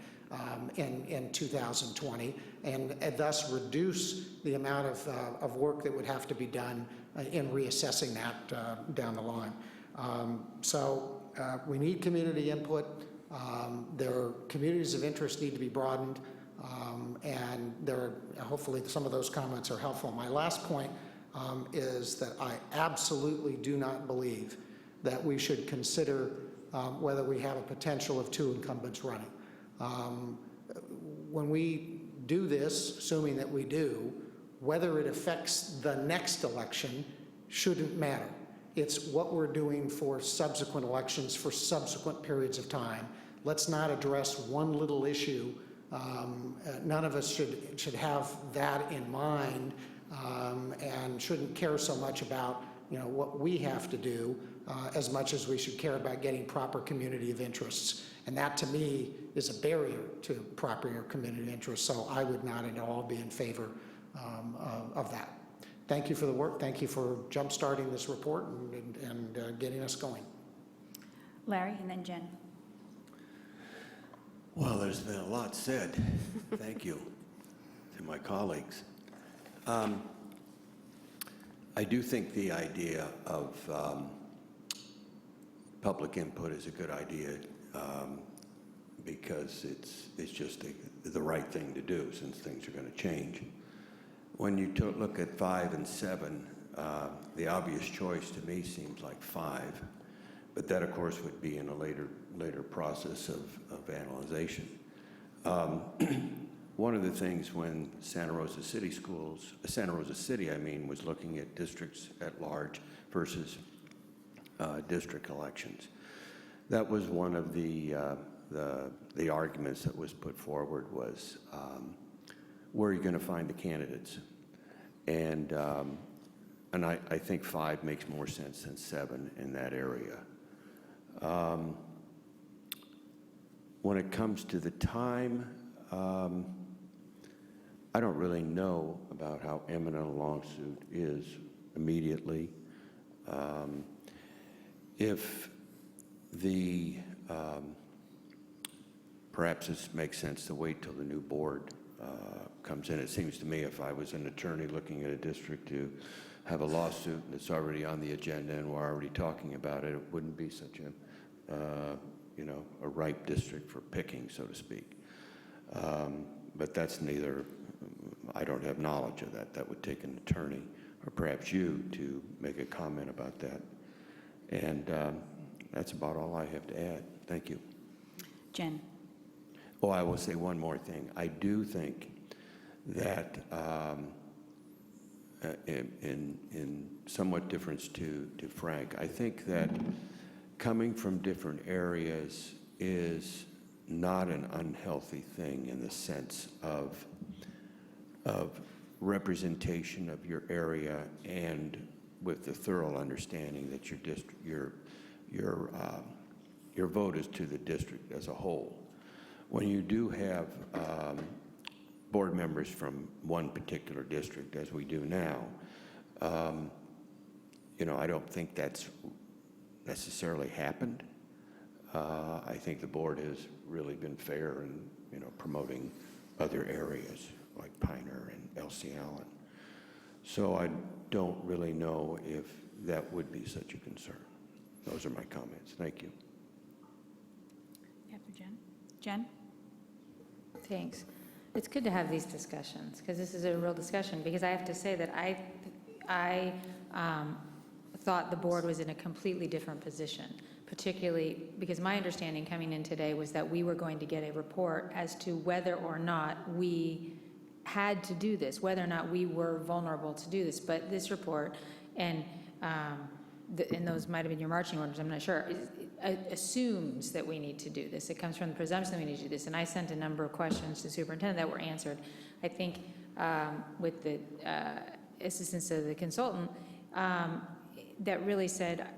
in 2020, and thus reduce the amount of work that would have to be done in reassessing that down the line. So we need community input. Their communities of interest need to be broadened, and hopefully some of those comments are helpful. My last point is that I absolutely do not believe that we should consider whether we have a potential of 2 incumbents running. When we do this, assuming that we do, whether it affects the next election shouldn't matter. It's what we're doing for subsequent elections for subsequent periods of time. Let's not address one little issue. None of us should have that in mind and shouldn't care so much about, you know, what we have to do as much as we should care about getting proper community of interests. And that, to me, is a barrier to proper community interest, so I would not at all be in favor of that. Thank you for the work. Thank you for jump-starting this report and getting us going. Larry, and then Jen. Well, there's been a lot said. Thank you to my colleagues. I do think the idea of public input is a good idea because it's just the right thing to do since things are going to change. When you look at 5 and 7, The obvious choice to me seems like 5, but that, of course, would be in a later process of analyzation. One of the things when Santa Rosa City, I mean, was looking at districts at large versus district elections, that was one of the arguments that was put forward was, where are you going to find the candidates? And I think 5 makes more sense than 7 in that area. When it comes to the time, I don't really know about how imminent a lawsuit is immediately. If the, perhaps it makes sense to wait till the new board comes in. It seems to me if I was an attorney looking at a district to have a lawsuit that's already on the agenda and we're already talking about it, it wouldn't be such a ripe district for picking, so to speak. But that's neither, I don't have knowledge of that. That would take an attorney or perhaps you to make a comment about that. And that's about all I have to add. Thank you. Jen. Oh, I will say one more thing. I do think that in somewhat difference to Frank, I think that coming from different areas is not an unhealthy thing in the sense of representation of your area and with the thorough understanding that your vote is to the district as a whole. When you do have board members from one particular district, as we do now, I don't think that's necessarily happened. I think the board has really been fair in, promoting other areas like Pioneer and Elsie Allen. So I don't really know if that would be such a concern. Those are my comments. Thank you. Yeah, for Jen. Jen? Thanks. It's good to have these discussions because this is a real discussion, because I have to say that I thought the board was in a completely different position, particularly because my understanding coming in today was that we were going to get a report as to whether or not we had to do this, whether or not we were vulnerable to do this. But this report, and those might have been your marching orders, I'm not sure, assumes that we need to do this. It comes from the presumption that we need to do this. And I sent a number of questions to the superintendent that were answered. I think with the assistance of the consultant, that really said,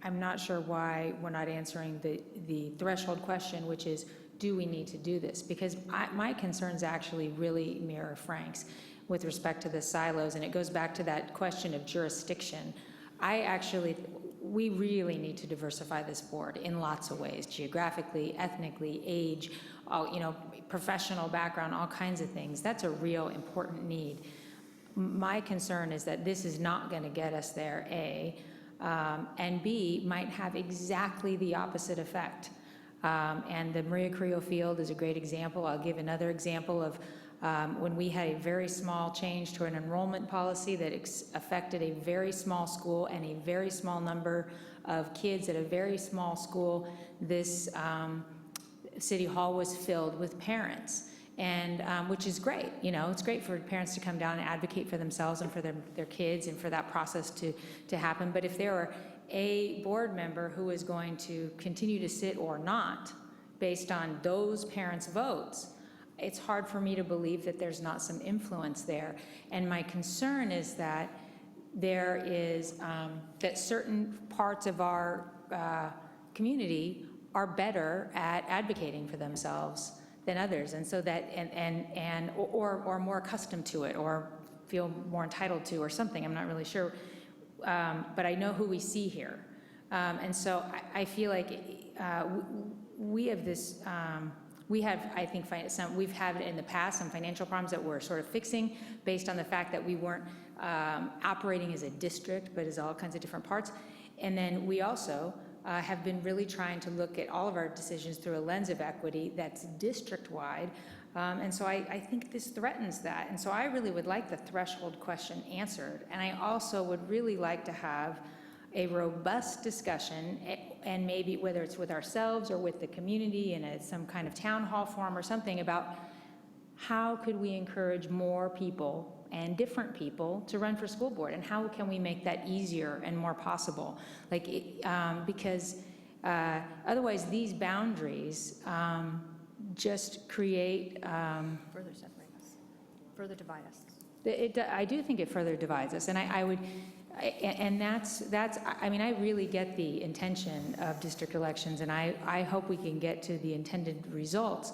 I'm not sure why we're not answering the threshold question, which is, do we need to do this? Because my concerns actually really mirror Frank's with respect to the silos, and it goes back to that question of jurisdiction. We really need to diversify this board in lots of ways, geographically, ethnically, age, professional background, all kinds of things. That's a real important need. My concern is that this is not going to get us there, A, and B, might have exactly the opposite effect. And the Maria Carrillo Field is a great example. I'll give another example of when we had a very small change to an enrollment policy that affected a very small school and a very small number of kids at a very small school. This City Hall was filled with parents, and which is great. It's great for parents to come down and advocate for themselves and for their kids and for that process to happen. But if there are a board member who is going to continue to sit or not based on those parents' votes, it's hard for me to believe that there's not some influence there. And my concern is that there is, that certain parts of our community are better at advocating for themselves than others. And so that, or more accustomed to it, or feel more entitled to, or something, I'm not really sure. But I know who we see here. And so I feel like we have this, we have, I think, we've had in the past some financial problems that we're sort of fixing based on the fact that we weren't operating as a district, but as all kinds of different parts. And then we also have been really trying to look at all of our decisions through a lens of equity that's district-wide. And so I think this threatens that. And so I really would like the threshold question answered. And I also would really like to have a robust discussion, and maybe whether it's with ourselves or with the community in some kind of town hall forum or something, about how could we encourage more people and different people to run for school board, and how can we make that easier and more possible? Because otherwise these boundaries just create... Further separate us, further divide us. I do think it further divides us, and I would... And that's, I mean, I really get the intention of district elections, and I hope we can get to the intended results.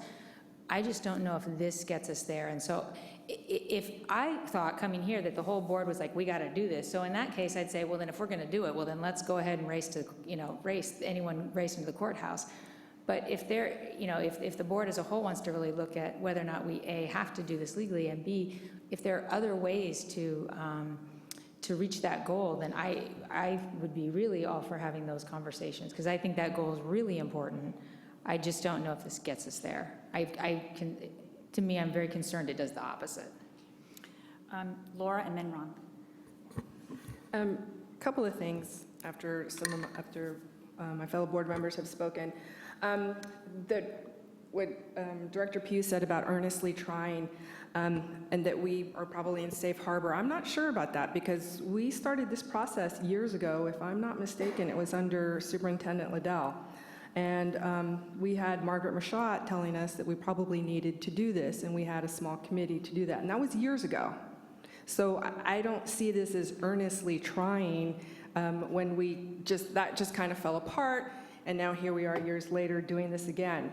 I just don't know if this gets us there. And so if I thought coming here that the whole board was like, we got to do this, so in that case, I'd say, well, then if we're going to do it, well, then let's go ahead and race into the courthouse. But if if the board as a whole wants to really look at whether or not we, A, have to do this legally, and B, if there are other ways to reach that goal, then I would be really all for having those conversations, because I think that goal is really important. I just don't know if this gets us there. To me, I'm very concerned it does the opposite. Laura and then Ron. Couple of things after my fellow board members have spoken. What Director Pugh said about earnestly trying, and that we are probably in safe harbor. I'm not sure about that, because we started this process years ago. If I'm not mistaken, it was under Superintendent Liddell. And we had Margaret Machat telling us that we probably needed to do this, and we had a small committee to do that. And that was years ago. So I don't see this as earnestly trying when that just kind of fell apart, and now here we are years later doing this again.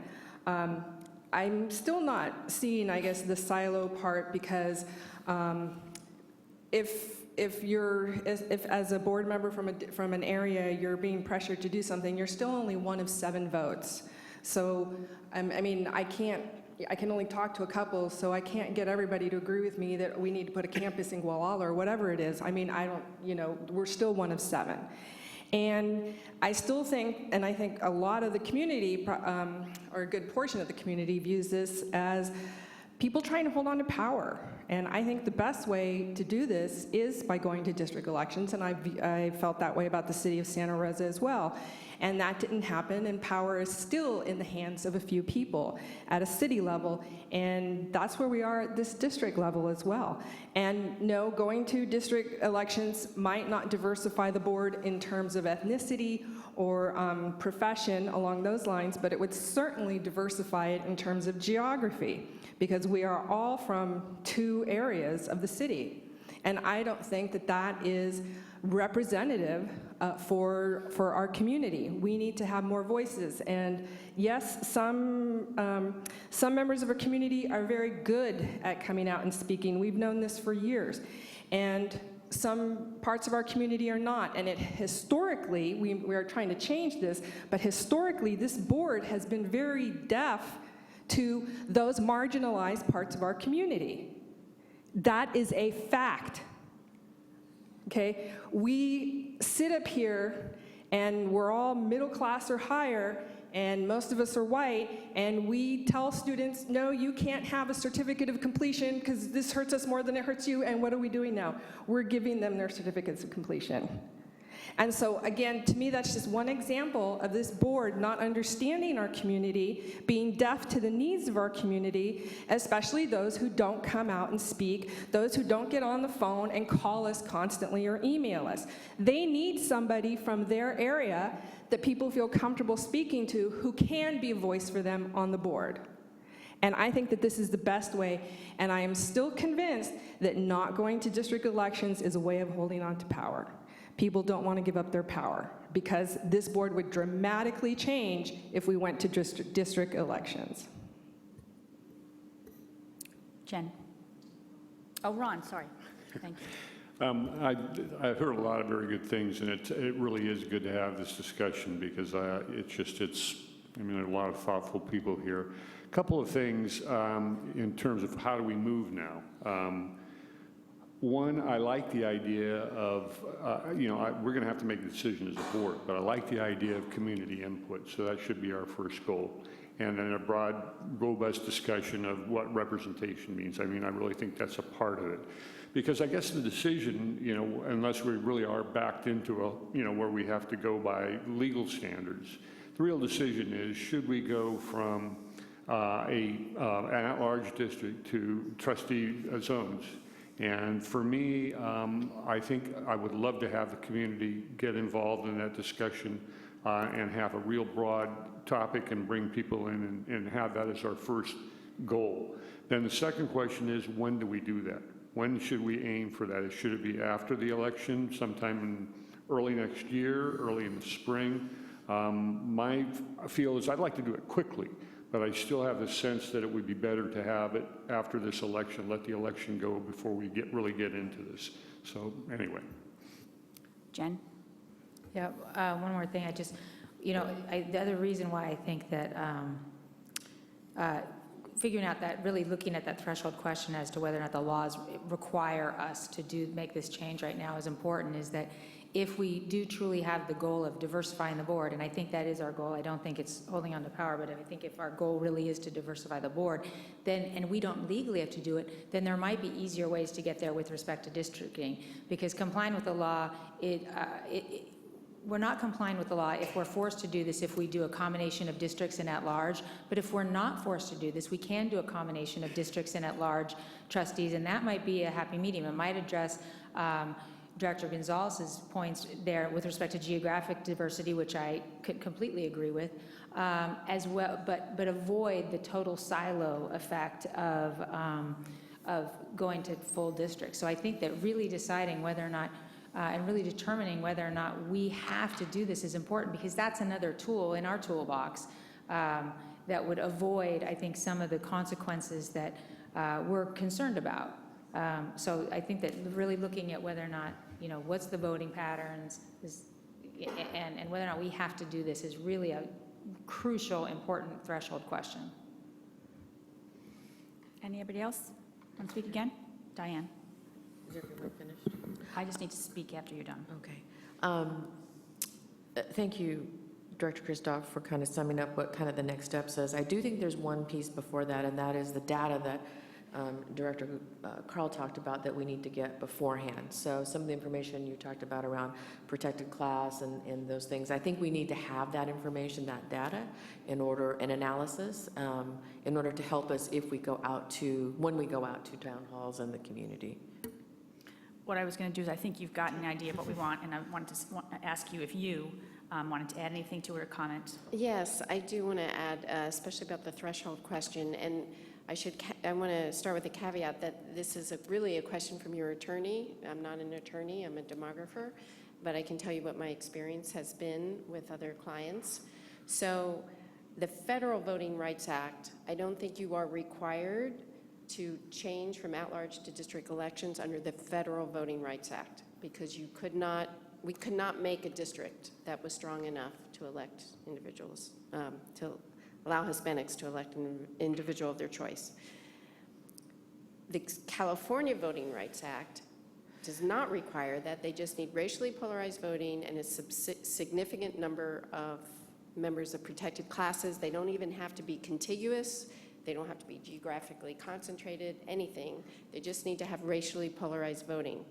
I'm still not seeing, I guess, the silo part, because if as a board member from an area you're being pressured to do something, you're still only one of 7 votes. So I mean, I can only talk to a couple, so I can't get everybody to agree with me that we need to put a campus in Gualala or whatever it is. I mean, we're still one of 7. And I still think, and I think a lot of the community, or a good portion of the community, views this as people trying to hold on to power. And I think the best way to do this is by going to district elections, and I felt that way about the city of Santa Rosa as well. And that didn't happen, and power is still in the hands of a few people at a city level, and that's where we are at this district level as well. And no, going to district elections might not diversify the board in terms of ethnicity or profession along those lines, but it would certainly diversify it in terms of geography, because we are all from 2 areas of the city. And I don't think that that is representative for our community. We need to have more voices. And yes, some members of our community are very good at coming out and speaking. We've known this for years. And some parts of our community are not. And historically, we are trying to change this, but historically, this board has been very deaf to those marginalized parts of our community. That is a fact. Okay, we sit up here and we're all middle class or higher, and most of us are white, and we tell students, no, you can't have a certificate of completion because this hurts us more than it hurts you. And what are we doing now? We're giving them their certificates of completion. And so again, to me, that's just one example of this board not understanding our community, being deaf to the needs of our community, especially those who don't come out and speak, those who don't get on the phone and call us constantly or email us. They need somebody from their area that people feel comfortable speaking to, who can be a voice for them on the board. And I think that this is the best way, and I am still convinced that not going to district elections is a way of holding on to power. People don't want to give up their power, because this board would dramatically change if we went to district elections. Jen. Oh, Ron, sorry. Thank you. I've heard a lot of very good things, and it really is good to have this discussion, because I mean, there are a lot of thoughtful people here. A couple of things in terms of how do we move now. One, I like the idea of, we're going to have to make a decision as a board, but I like the idea of community input, so that should be our first goal. And then a broad, robust discussion of what representation means. I mean, I really think that's a part of it. Because I guess the decision, unless we really are backed into where we have to go by legal standards, the real decision is, should we go from an at-large district to trustee zones? And for me, I think I would love to have the community get involved in that discussion and have a real broad topic and bring people in and have that as our first goal. Then the second question is, when do we do that? When should we aim for that? Should it be after the election, sometime in early next year, early in the spring? My feel is I'd like to do it quickly, but I still have the sense that it would be better to have it after this election, let the election go before we really get into this. So anyway. Jen? Yeah, one more thing. The other reason why I think that figuring out that, really looking at that threshold question as to whether or not the laws require us to make this change right now is important, is that if we do truly have the goal of diversifying the board, and I think that is our goal, I don't think it's holding on to power, but I think if our goal really is to diversify the board, then, and we don't legally have to do it, then there might be easier ways to get there with respect to districting. Because complying with the law, we're not complying with the law if we're forced to do this, if we do a combination of districts and at-large. But if we're not forced to do this, we can do a combination of districts and at-large trustees, and that might be a happy medium. It might address Director Gonzalez's points there with respect to geographic diversity, which I could completely agree with, as well, but avoid the total silo effect of going to full districts. So I think that really deciding whether or not and really determining whether or not we have to do this is important, because that's another tool in our toolbox that would avoid, I think, some of the consequences that we're concerned about. So I think that really looking at whether or not, what's the voting patterns and whether or not we have to do this is really a crucial, important threshold question. Anybody else want to speak again? Diane? Is everyone finished? I just need to speak after you're done. Okay. Thank you, Director Christoph, for kind of summing up what kind of the next steps is. I do think there's one piece before that, and that is the data that Director Carl talked about that we need to get beforehand. So some of the information you talked about around protected class and those things, I think we need to have that information, that data, and analysis, in order to help us when we go out to town halls and the community. What I was going to do is, I think you've gotten an idea of what we want, and I wanted to ask you if you wanted to add anything to it or comment. Yes, I do want to add, especially about the threshold question, and I want to start with a caveat that this is really a question from your attorney. I'm not an attorney, I'm a demographer, but I can tell you what my experience has been with other clients. So the Federal Voting Rights Act, I don't think you are required to change from at-large to district elections under the Federal Voting Rights Act, because we could not make a district that was strong enough to elect individuals, to allow Hispanics to elect an individual of their choice. The California Voting Rights Act does not require that. They just need racially polarized voting and a significant number of members of protected classes. They don't even have to be contiguous. They don't have to be geographically concentrated, anything. They just need to have racially polarized voting.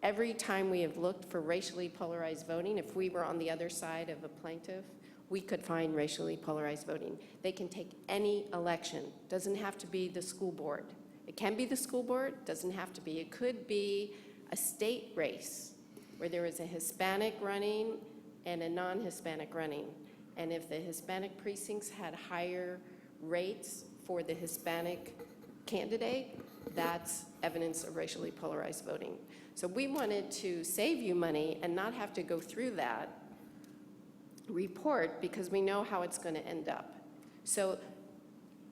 Every time we have looked for racially polarized voting, if we were on the other side of a plaintiff, we could find racially polarized voting. They can take any election. Doesn't have to be the school board. It can be the school board, doesn't have to be. It could be a state race where there is a Hispanic running and a non-Hispanic running. And if the Hispanic precincts had higher rates for the Hispanic candidate, that's evidence of racially polarized voting. So we wanted to save you money and not have to go through that report, because we know how it's going to end up. So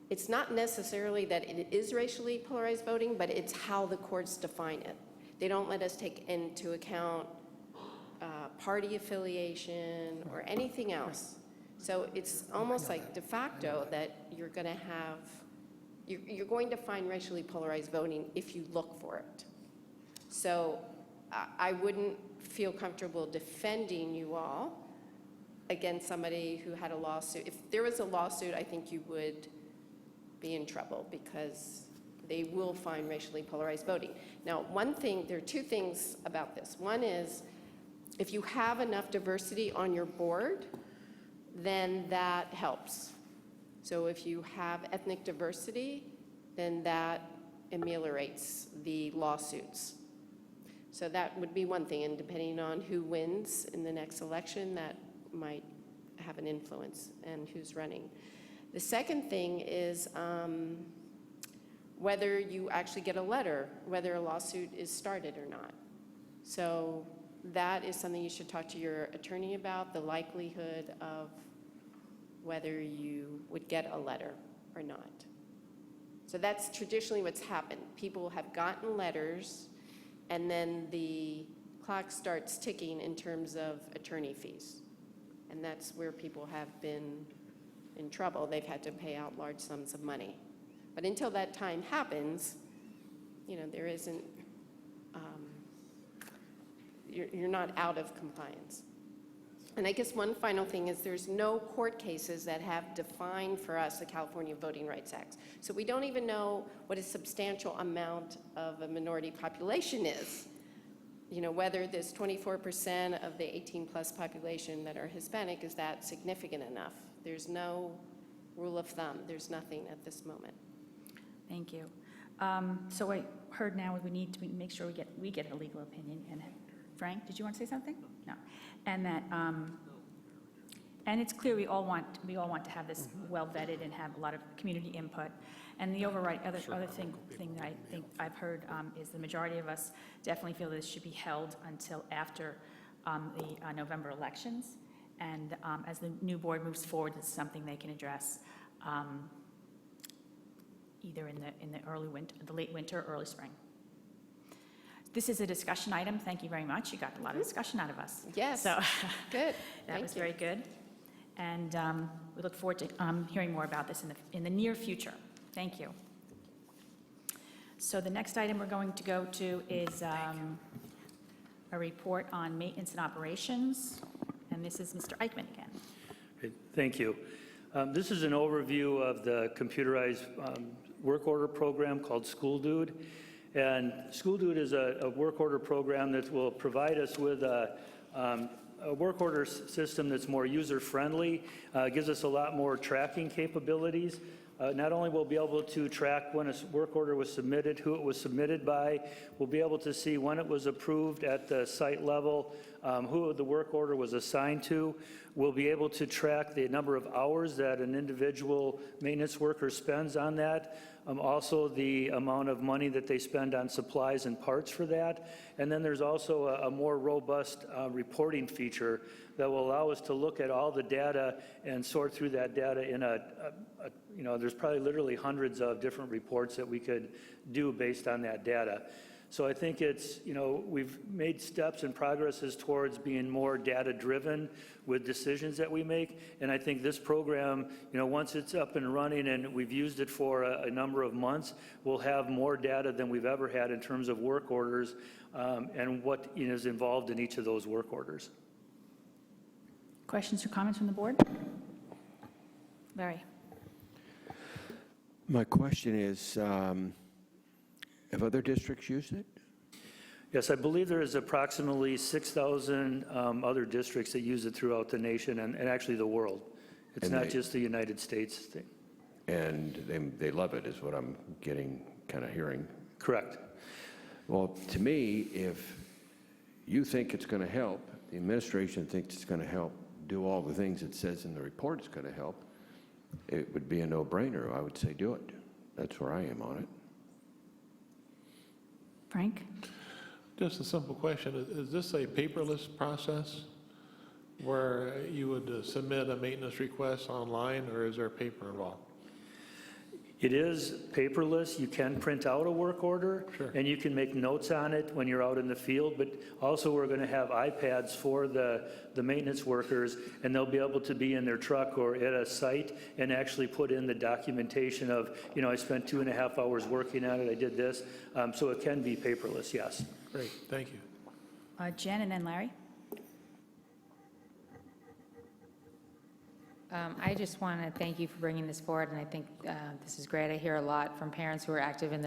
it's not necessarily that it is racially polarized voting, but it's how the courts define it. They don't let us take into account party affiliation or anything else. So it's almost like de facto that you're going to have you're going to find racially polarized voting if you look for it. So I wouldn't feel comfortable defending you all against somebody who had a lawsuit. If there was a lawsuit, I think you would be in trouble because they will find racially polarized voting. Now, there are two things about this. One is, if you have enough diversity on your board, then that helps. So if you have ethnic diversity, then that ameliorates the lawsuits. So that would be one thing, and depending on who wins in the next election, that might have an influence and who's running. The second thing is whether you actually get a letter, whether a lawsuit is started or not. So that is something you should talk to your attorney about, the likelihood of whether you would get a letter or not. So that's traditionally what's happened. People have gotten letters, and then the clock starts ticking in terms of attorney fees. And that's where people have been in trouble. They've had to pay out large sums of money. But until that time happens, there isn't, you're not out of compliance. And I guess one final thing is there's no court cases that have defined for us the California Voting Rights Act. So we don't even know what a substantial amount of a minority population is. Whether this 24% of the 18-plus population that are Hispanic, is that significant enough? There's no rule of thumb. There's nothing at this moment. Thank you. So I heard now we need to make sure we get a legal opinion. And Frank, did you want to say something? No. And that, and it's clear we all want to have this well vetted and have a lot of community input. And the other thing that I think I've heard is the majority of us definitely feel that this should be held until after the November elections. And as the new board moves forward, this is something they can address either in the early winter, the late winter, or early spring. This is a discussion item. Thank you very much. You got a lot of discussion out of us. Yes. So good. That was very good. And we look forward to hearing more about this in the near future. Thank you. So the next item we're going to go to is a report on maintenance and operations. And this is Mr. Eichmann again. Okay, thank you. This is an overview of the computerized work order program called School Dude. And School Dude is a work order program that will provide us with a work order system that's more user-friendly, gives us a lot more tracking capabilities. Not only will we be able to track when a work order was submitted, who it was submitted by, we'll be able to see when it was approved at the site level, who the work order was assigned to. We'll be able to track the number of hours that an individual maintenance worker spends on that, also the amount of money that they spend on supplies and parts for that. And then there's also a more robust reporting feature that will allow us to look at all the data and sort through that data in there's probably literally hundreds of different reports that we could do based on that data. So I think it's, we've made steps and progresses towards being more data-driven with decisions that we make. And I think this program, once it's up and running and we've used it for a number of months, we'll have more data than we've ever had in terms of work orders and what is involved in each of those work orders. Questions or comments from the board? Larry. My question is, have other districts used it? Yes, I believe there is approximately 6,000 other districts that use it throughout the nation and actually the world. It's not just the United States thing. And they love it, is what I'm kind of hearing. Correct. Well, to me, if you think it's going to help, the administration thinks it's going to help do all the things it says in the report it's going to help, it would be a no-brainer. I would say do it. That's where I am on it. Frank? Just a simple question. Is this a paperless process where you would submit a maintenance request online, or is there paper involved? It is paperless. You can print out a work order, and you can make notes on it when you're out in the field, but also we're going to have iPads for the maintenance workers, and they'll be able to be in their truck or at a site and actually put in the documentation of, I spent 2.5 hours working on it, I did this. So it can be paperless, yes. Great, thank you. Jen and then Larry. I just want to thank you for bringing this forward, and I think this is great. I hear a lot from parents who are active in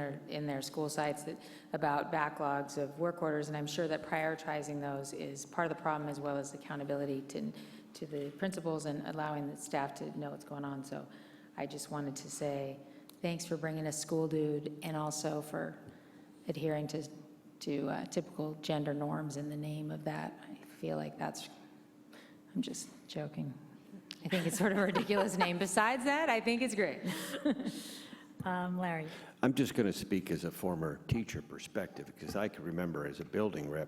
their school sites about backlogs of work orders, and I'm sure that prioritizing those is part of the problem, as well as accountability to the principals and allowing the staff to know what's going on. So I just wanted to say thanks for bringing us School Dude, and also for adhering to typical gender norms in the name of that. I feel like I'm just joking. I think it's sort of a ridiculous name. Besides that, I think it's great. Larry. I'm just going to speak as a former teacher perspective, because I can remember as a building rep,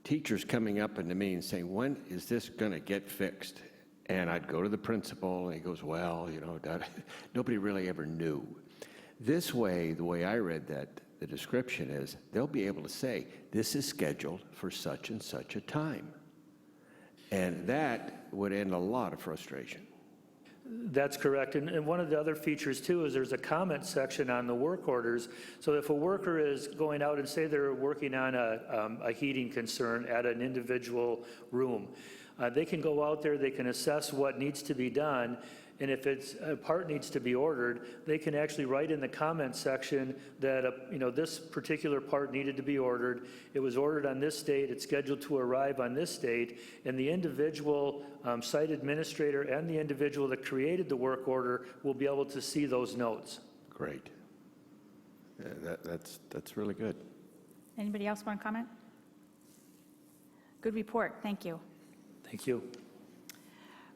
teachers coming up into me and saying, when is this going to get fixed? And I'd go to the principal, and he goes, well, nobody really ever knew. This way, the way I read that, the description is, they'll be able to say, this is scheduled for such and such a time. And that would end a lot of frustration. That's correct. And one of the other features, too, is there's a comment section on the work orders. So if a worker is going out and say they're working on a heating concern at an individual room, they can go out there, they can assess what needs to be done, and if a part needs to be ordered, they can actually write in the comment section that this particular part needed to be ordered. It was ordered on this date. It's scheduled to arrive on this date, and the individual site administrator and the individual that created the work order will be able to see those notes. Great. That's really good. Anybody else want to comment? Good report. Thank you. Thank you.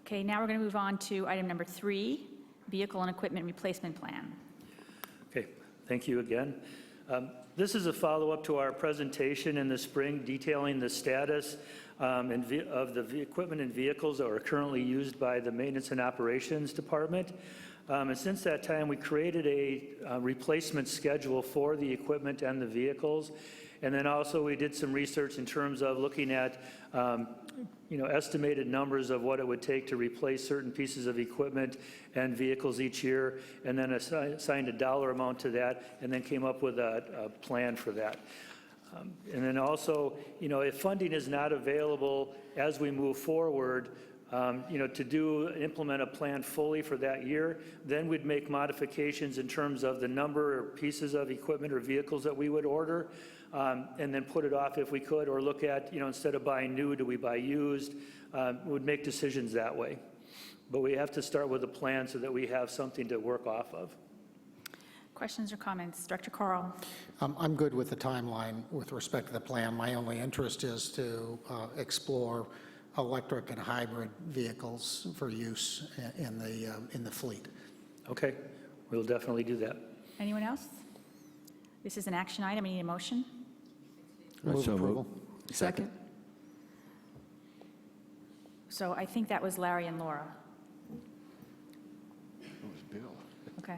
Okay, now we're going to move on to item number 3, vehicle and equipment replacement plan. Okay, thank you again. This is a follow-up to our presentation in the spring detailing the status of the equipment and vehicles that are currently used by the Maintenance and Operations Department. And since that time, we created a replacement schedule for the equipment and the vehicles. And then also we did some research in terms of looking at estimated numbers of what it would take to replace certain pieces of equipment and vehicles each year, and then assigned a dollar amount to that, and then came up with a plan for that. And then also, if funding is not available as we move forward, to implement a plan fully for that year, then we'd make modifications in terms of the number or pieces of equipment or vehicles that we would order, and then put it off if we could, or look at, instead of buying new, do we buy used? Would make decisions that way. But we have to start with a plan so that we have something to work off of. Questions or comments? Director Carl. I'm good with the timeline with respect to the plan. My only interest is to explore electric and hybrid vehicles for use in the fleet. Okay, we'll definitely do that. Anyone else? This is an action item. I need a motion. Move So approval. Second. So I think that was Larry and Laura. That was Bill. Okay.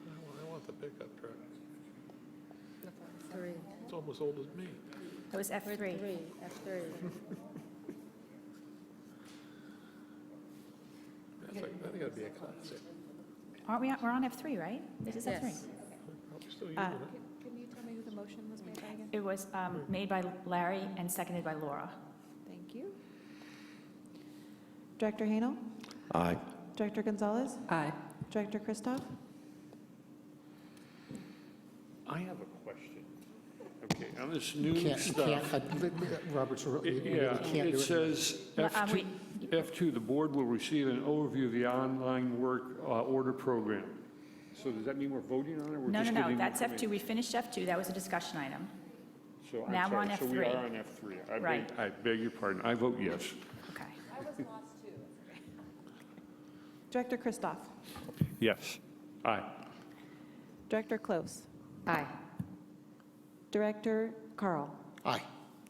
I want the pickup truck. It's almost old as me. That was F3. That's I think that'd be a classic. Aren't we? We're on F3, right? This is F3. Yes. Probably still using it. Can you tell me who the motion was made by again? It was made by Larry and seconded by Laura. Thank you. Director Hanel? Aye. Director Gonzalez? Aye. Director Christoph? I have a question. Okay, on this new stuff. Robert's rule, you really Yeah, can't do it it. says F2, the board will receive an overview of the online work order program. So does that mean we're voting on it? Or we're No, just no, no, getting that's information? F2. We finished F2. That was a discussion item. So Now we're on So we F3. are on F3. Right. I beg your pardon. I vote yes. Okay. Director Christoph? Yes. Aye. Director Close? Aye. Director Carl? Aye.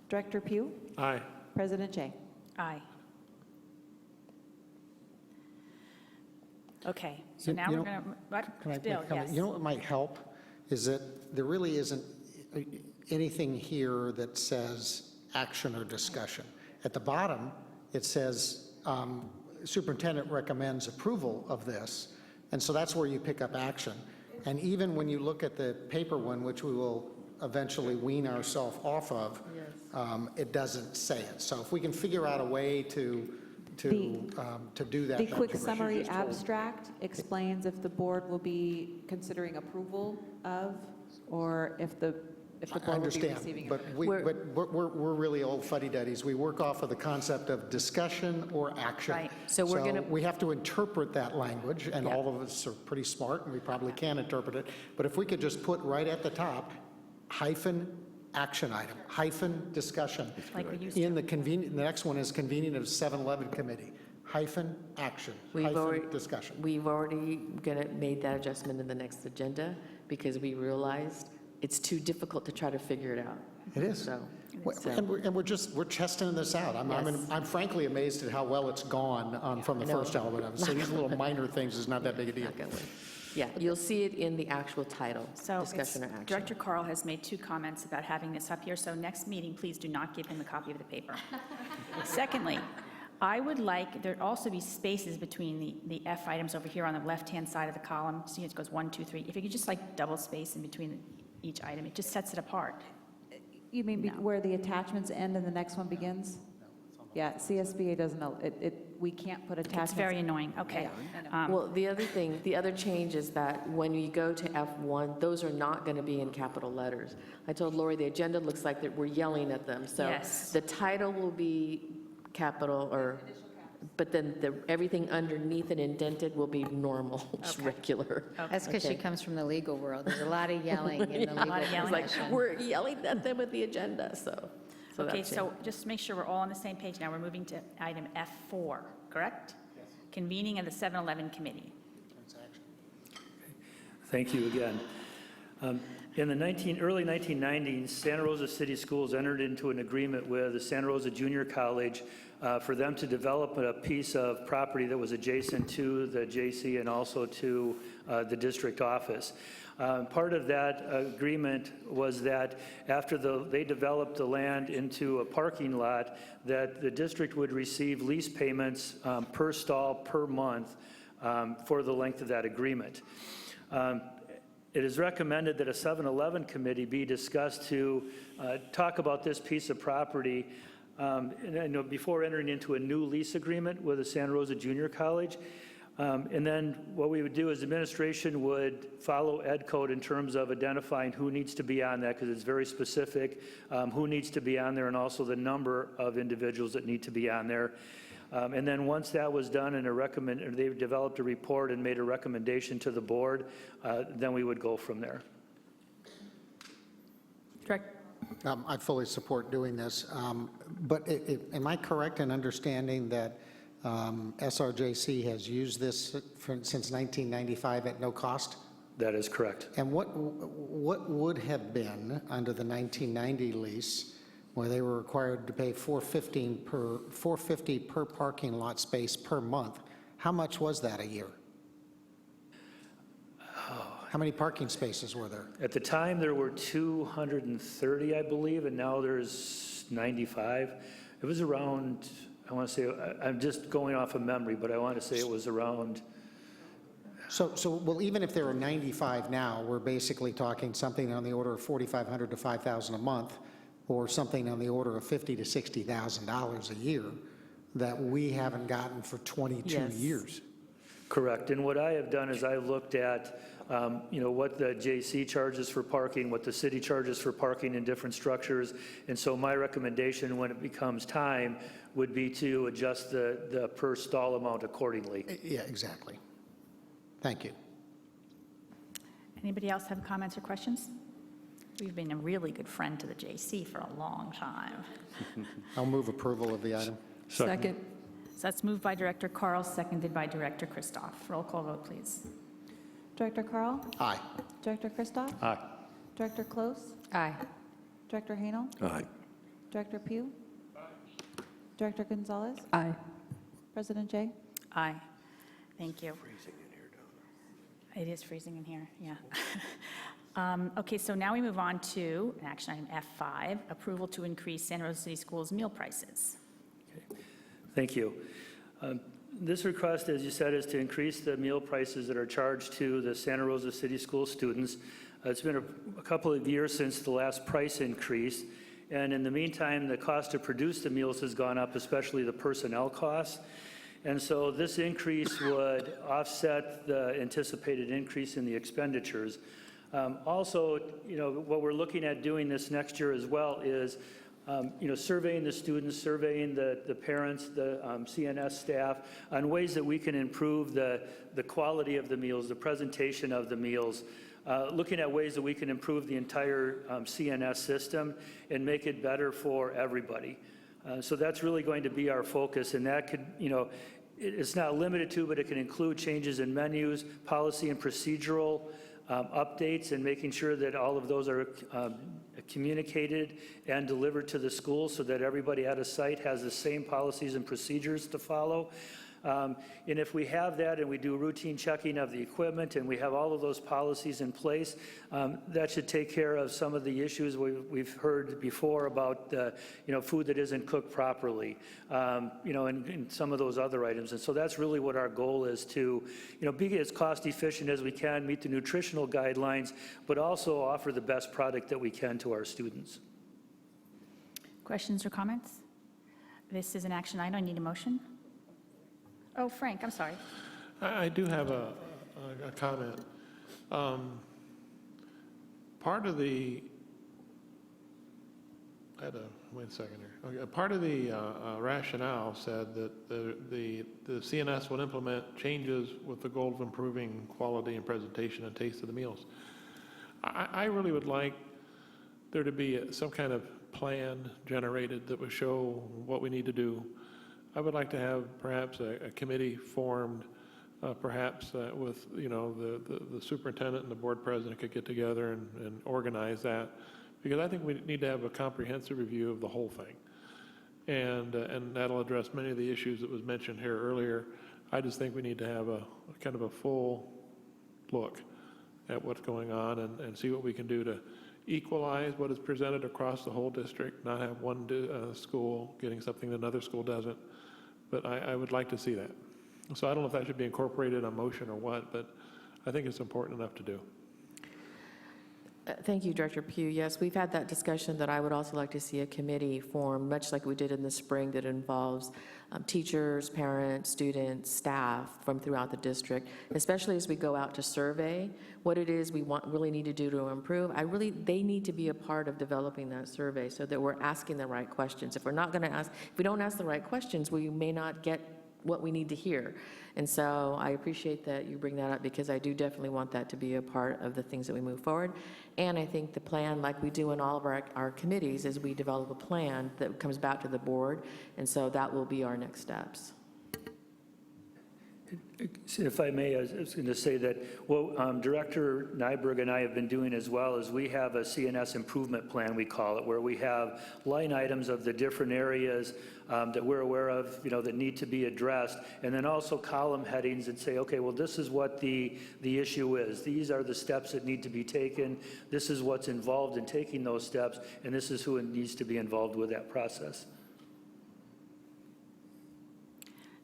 Director Pugh? Aye. President Jay? Aye. Okay, so You- now you we're know- going to, what? Can I make Bill, a comment? yes. You know what might help is that there really isn't anything here that says action or discussion. At the bottom, it says superintendent recommends approval of this, and so that's where you pick up action. And even when you look at the paper one, which we will eventually wean ourselves off of, it doesn't say it. So if we can figure out a way to do that. The that'd quick be great. summary abstract explains if the board will be considering approval of, or if the I board will be understand, receiving. but we're really old fuddy-duddies. We work off of the concept of discussion or action. Right. So we're gonna- we have to interpret that language, and Yeah. all of us are pretty smart, and we probably can interpret it. But if we could just put right at the top, hyphen action item, hyphen discussion. Like we used to. In the the next one is convening of 7-Eleven committee, hyphen action, hyphen discussion. We've already made that adjustment in the next agenda because we realized it's too difficult to try to figure it out. It is. So, And we're testing this out. Yes. I'm frankly amazed at how well it's gone from the I know. first element of it. So these little minor things is not that big a deal. not gonna win. Yeah, you'll see it in the actual title, So it's- discussion or action. Director Carl has made 2 comments about having this up here, so next meeting, please do not give him a copy of the paper. Secondly, I would like there also be spaces between the F items over here on the left-hand side of the column. See, it goes 1, 2, 3. If you could just like double space in between each item, it just sets it apart. You mean No. where the attachments end and the next one begins? Yeah, CSBA doesn't, we can't put attachments. It's very annoying. Okay. I know. Well, the other change is that when you go to F1, those are not going to be in capital letters. I told Lori the agenda looks like that we're yelling at them. So Yes. the title will be capital but then everything underneath and indented will be normal, regular. That's because she Okay. comes from the legal world. There's a lot of yelling in the A lot legal of yelling. It's like, profession. we're yelling at them with the agenda, so Okay, that's it. so just to make sure we're all on the same page now, we're moving to item F4, correct? Yes. Convening of the 7-Eleven committee. Thank you again. In the early 1990s, Santa Rosa City Schools entered into an agreement with the Santa Rosa Junior College for them to develop a piece of property that was adjacent to the JC and also to the district office. Part of that agreement was that after they developed the land into a parking lot, that the district would receive lease payments per stall per month for the length of that agreement. It is recommended that a 7-Eleven committee be discussed to talk about this piece of property before entering into a new lease agreement with the Santa Rosa Junior College. And then what we would do is administration would follow Ed Code in terms of identifying who needs to be on that, because it's very specific, who needs to be on there, and also the number of individuals that need to be on there. And then once that was done and they developed a report and made a recommendation to the board, then we would go from there. Director. I fully support doing this, but am I correct in understanding that SRJC has used this since 1995 at no cost? That is correct. And what would have been under the 1990 lease, where they were required to pay $450 per parking lot space per month? How much was that a year? How many parking spaces were there? At the time, there were 230, I believe, and now there's 95. It was around, I want to say, I'm just going off of memory, but I want to say it was around. Well, even if there are 95 now, we're basically talking something on the order of $4,500 to $5,000 a month, or something on the order of $50,000 to $60,000 a year that we haven't gotten for 22 years. Correct. And what I have done is I looked at, what the JC charges for parking, what the city charges for parking in different structures. And so my recommendation when it becomes time would be to adjust the per stall amount accordingly. Yeah, exactly. Thank you. Anybody else have comments or questions? We've been a really good friend to the JC for a long time. I'll move approval of the item. Second. So that's moved by Director Carl, seconded by Director Christoph. Roll call vote, please. Director Carl? Aye. Director Christoph? Aye. Director Close? Aye. Director Hanel? Aye. Director Pugh? Director Gonzalez? Aye. President Jay? Aye. Thank you. It is freezing in here, yeah. Okay, so now we move on to action item F5, approval to increase Santa Rosa City Schools meal prices. Thank you. This request, as you said, is to increase the meal prices that are charged to the Santa Rosa City School students. It's been a couple of years since the last price increase, and in the meantime, the cost to produce the meals has gone up, especially the personnel costs. And so this increase would offset the anticipated increase in the expenditures. Also, what we're looking at doing this next year as well is, surveying the students, surveying the parents, the CNS staff on ways that we can improve the quality of the meals, the presentation of the meals, looking at ways that we can improve the entire CNS system and make it better for everybody. So that's really going to be our focus, and that could, it's not limited to, but it can include changes in menus, policy and procedural updates, and making sure that all of those are communicated and delivered to the school so that everybody at a site has the same policies and procedures to follow. And if we have that and we do routine checking of the equipment and we have all of those policies in place, that should take care of some of the issues we've heard before about food that isn't cooked properly, and some of those other items. And so that's really what our goal is, to be as cost efficient as we can, meet the nutritional guidelines, but also offer the best product that we can to our students. Questions or comments? This is an action item. I need a motion. Oh, Frank, I'm sorry. I do have a comment. Part of the, wait a second here. Okay, part of the rationale said that the CNS would implement changes with the goal of improving quality and presentation and taste of the meals. I really would like there to be some kind of plan generated that would show what we need to do. I would like to have perhaps a committee formed, perhaps with, the superintendent and the board president could get together and organize that, because I think we need to have a comprehensive review of the whole thing. And that'll address many of the issues that was mentioned here earlier. I just think we need to have a kind of a full look at what's going on and see what we can do to equalize what is presented across the whole district, not have one school getting something that another school doesn't. But I would like to see that. So I don't know if that should be incorporated on motion or what, but I think it's important enough to do. Thank you, Director Pugh. Yes, we've had that discussion that I would also like to see a committee formed, much like we did in the spring, that involves teachers, parents, students, staff from throughout the district, especially as we go out to survey what it is we really need to do to improve. They need to be a part of developing that survey so that we're asking the right questions. If we don't ask the right questions, we may not get what we need to hear. And so I appreciate that you bring that up, because I do definitely want that to be a part of the things that we move forward. And I think the plan, like we do in all of our committees, is we develop a plan that comes back to the board, and so that will be our next steps. If I may, I was going to say that what Director Nyberg and I have been doing as well is we have a CNS improvement plan, we call it, where we have line items of the different areas that we're aware of, that need to be addressed, and then also column headings that say, okay, well, this is what the issue is. These are the steps that need to be taken. This is what's involved in taking those steps, and this is who needs to be involved with that process.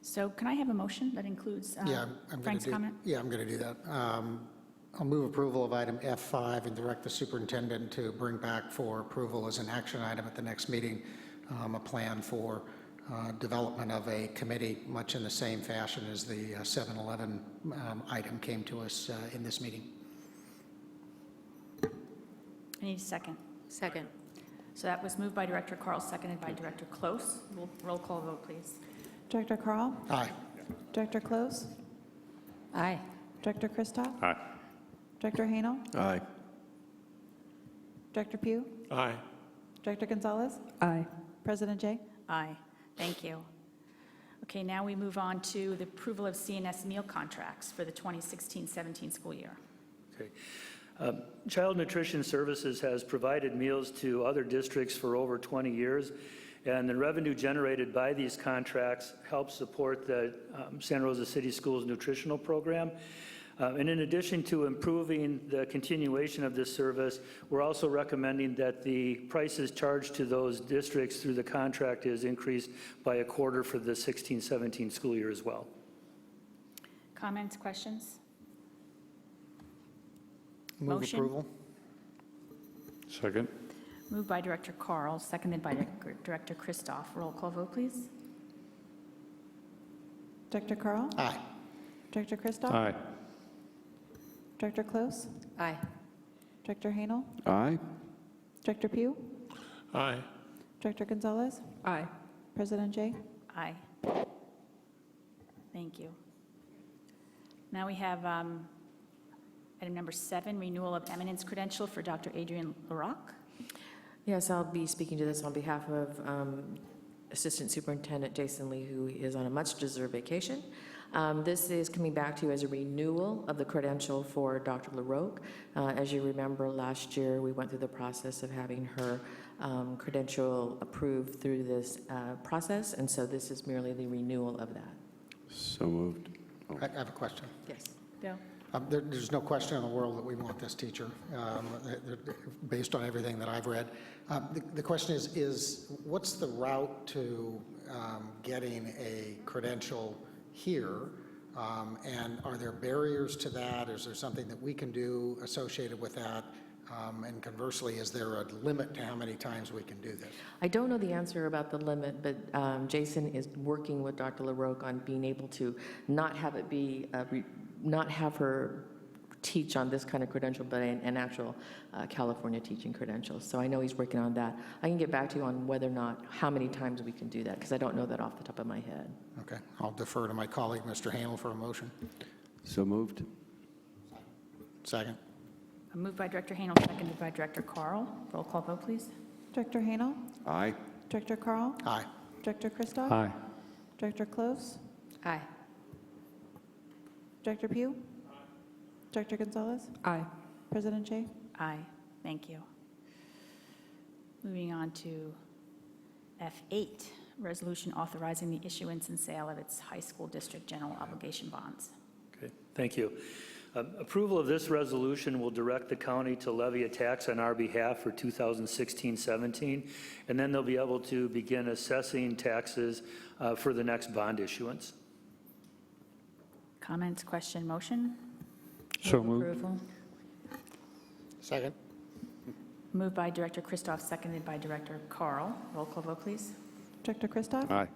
So can I have a motion that includes Frank's comment? Yeah, I'm going to do that. I'll move approval of item F5 and direct the superintendent to bring back for approval as an action item at the next meeting a plan for development of a committee, much in the same fashion as the 7-Eleven item came to us in this meeting. I need a second. Second. So that was moved by Director Carl, seconded by Director Close. Roll call vote, please. Director Carl? Aye. Director Close? Aye. Director Kristoff? Aye. Director Hanel? Aye. Director Pugh? Aye. Director Gonzalez? Aye. President Jay? Aye. Thank you. Okay, now we move on to the approval of CNS meal contracts for the 2016-17 school year. Okay. Child Nutrition Services has provided meals to other districts for over 20 years, and the revenue generated by these contracts helps support the Santa Rosa City Schools nutritional program. And in addition to improving the continuation of this service, we're also recommending that the prices charged to those districts through the contract is increased by a quarter for the 16-17 school year as well. Comments, questions? Move Motion. approval. Second. Moved by Director Carl, seconded by Director Christoph. Roll call vote, please. Director Carl? Aye. Director Christoph? Aye. Director Close? Aye. Director Hanel? Aye. Director Pugh? Aye. Director Gonzalez? Aye. President Jay? Aye. Thank you. Now we have item number 7, renewal of eminence credential for Dr. Adrian LaRocque. Yes, I'll be speaking to this on behalf of Assistant Superintendent Jason Lee, who is on a much-deserved vacation. This is coming back to you as a renewal of the credential for Dr. LaRocque. As you remember, last year, we went through the process of having her credential approved through this process, and so this is merely the renewal of that. So moved. I have a question. Yes. Bill? There's no question in the world that we want this teacher, based on everything that I've read. The question is what's the route to getting a credential here? And are there barriers to that? Is there something that we can do associated with that? And conversely, is there a limit to how many times we can do this? I don't know the answer about the limit, but Jason is working with Dr. LaRocque on being able to not have it be, not have her teach on this kind of credential, but an actual California teaching credential. So I know he's working on that. I can get back to you on whether or not, how many times we can do that, because I don't know that off the top of my head. Okay, I'll defer to my colleague, Mr. Hanel, for a motion. So moved. Second. Moved by Director Hanel, seconded by Director Carl. Roll call vote, please. Director Hanel? Aye. Director Carl? Aye. Director Christoph? Aye. Director Close? Aye. Director Pugh? Director Gonzalez? Aye. President Jay? Aye. Thank you. Moving on to F8, resolution authorizing the issuance and sale of its high school district general obligation bonds. Okay, thank you. Approval of this resolution will direct the county to levy a tax on our behalf for 2016-17, and then they'll be able to begin assessing taxes for the next bond issuance. Comments, question, motion? So moved. Approval. Second. Moved by Director Christoph, seconded by Director Carl. Roll call vote, please. Director Christoph? Aye.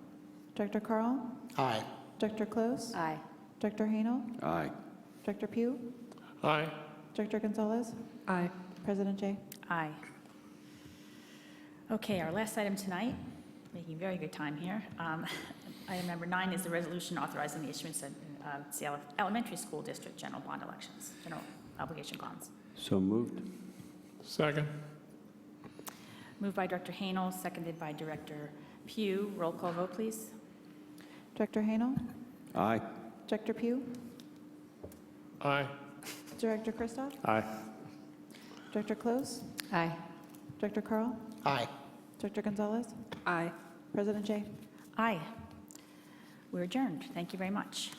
Director Carl? Aye. Director Close? Aye. Director Hanel? Aye. Director Pugh? Aye. Director Gonzalez? Aye. President Jay? Aye. Okay, our last item tonight, making very good time here. Item number 9 is the resolution authorizing the issuance and sale of elementary school district general bond elections, general obligation bonds. So moved. Second. Moved by Director Hanel, seconded by Director Pugh. Roll call vote, please. Director Hanel? Aye. Director Pugh? Aye. Director Christoph? Aye. Director Close? Aye. Director Carl? Aye. Director Gonzalez? Aye. President Jay? Aye. We're adjourned. Thank you very much.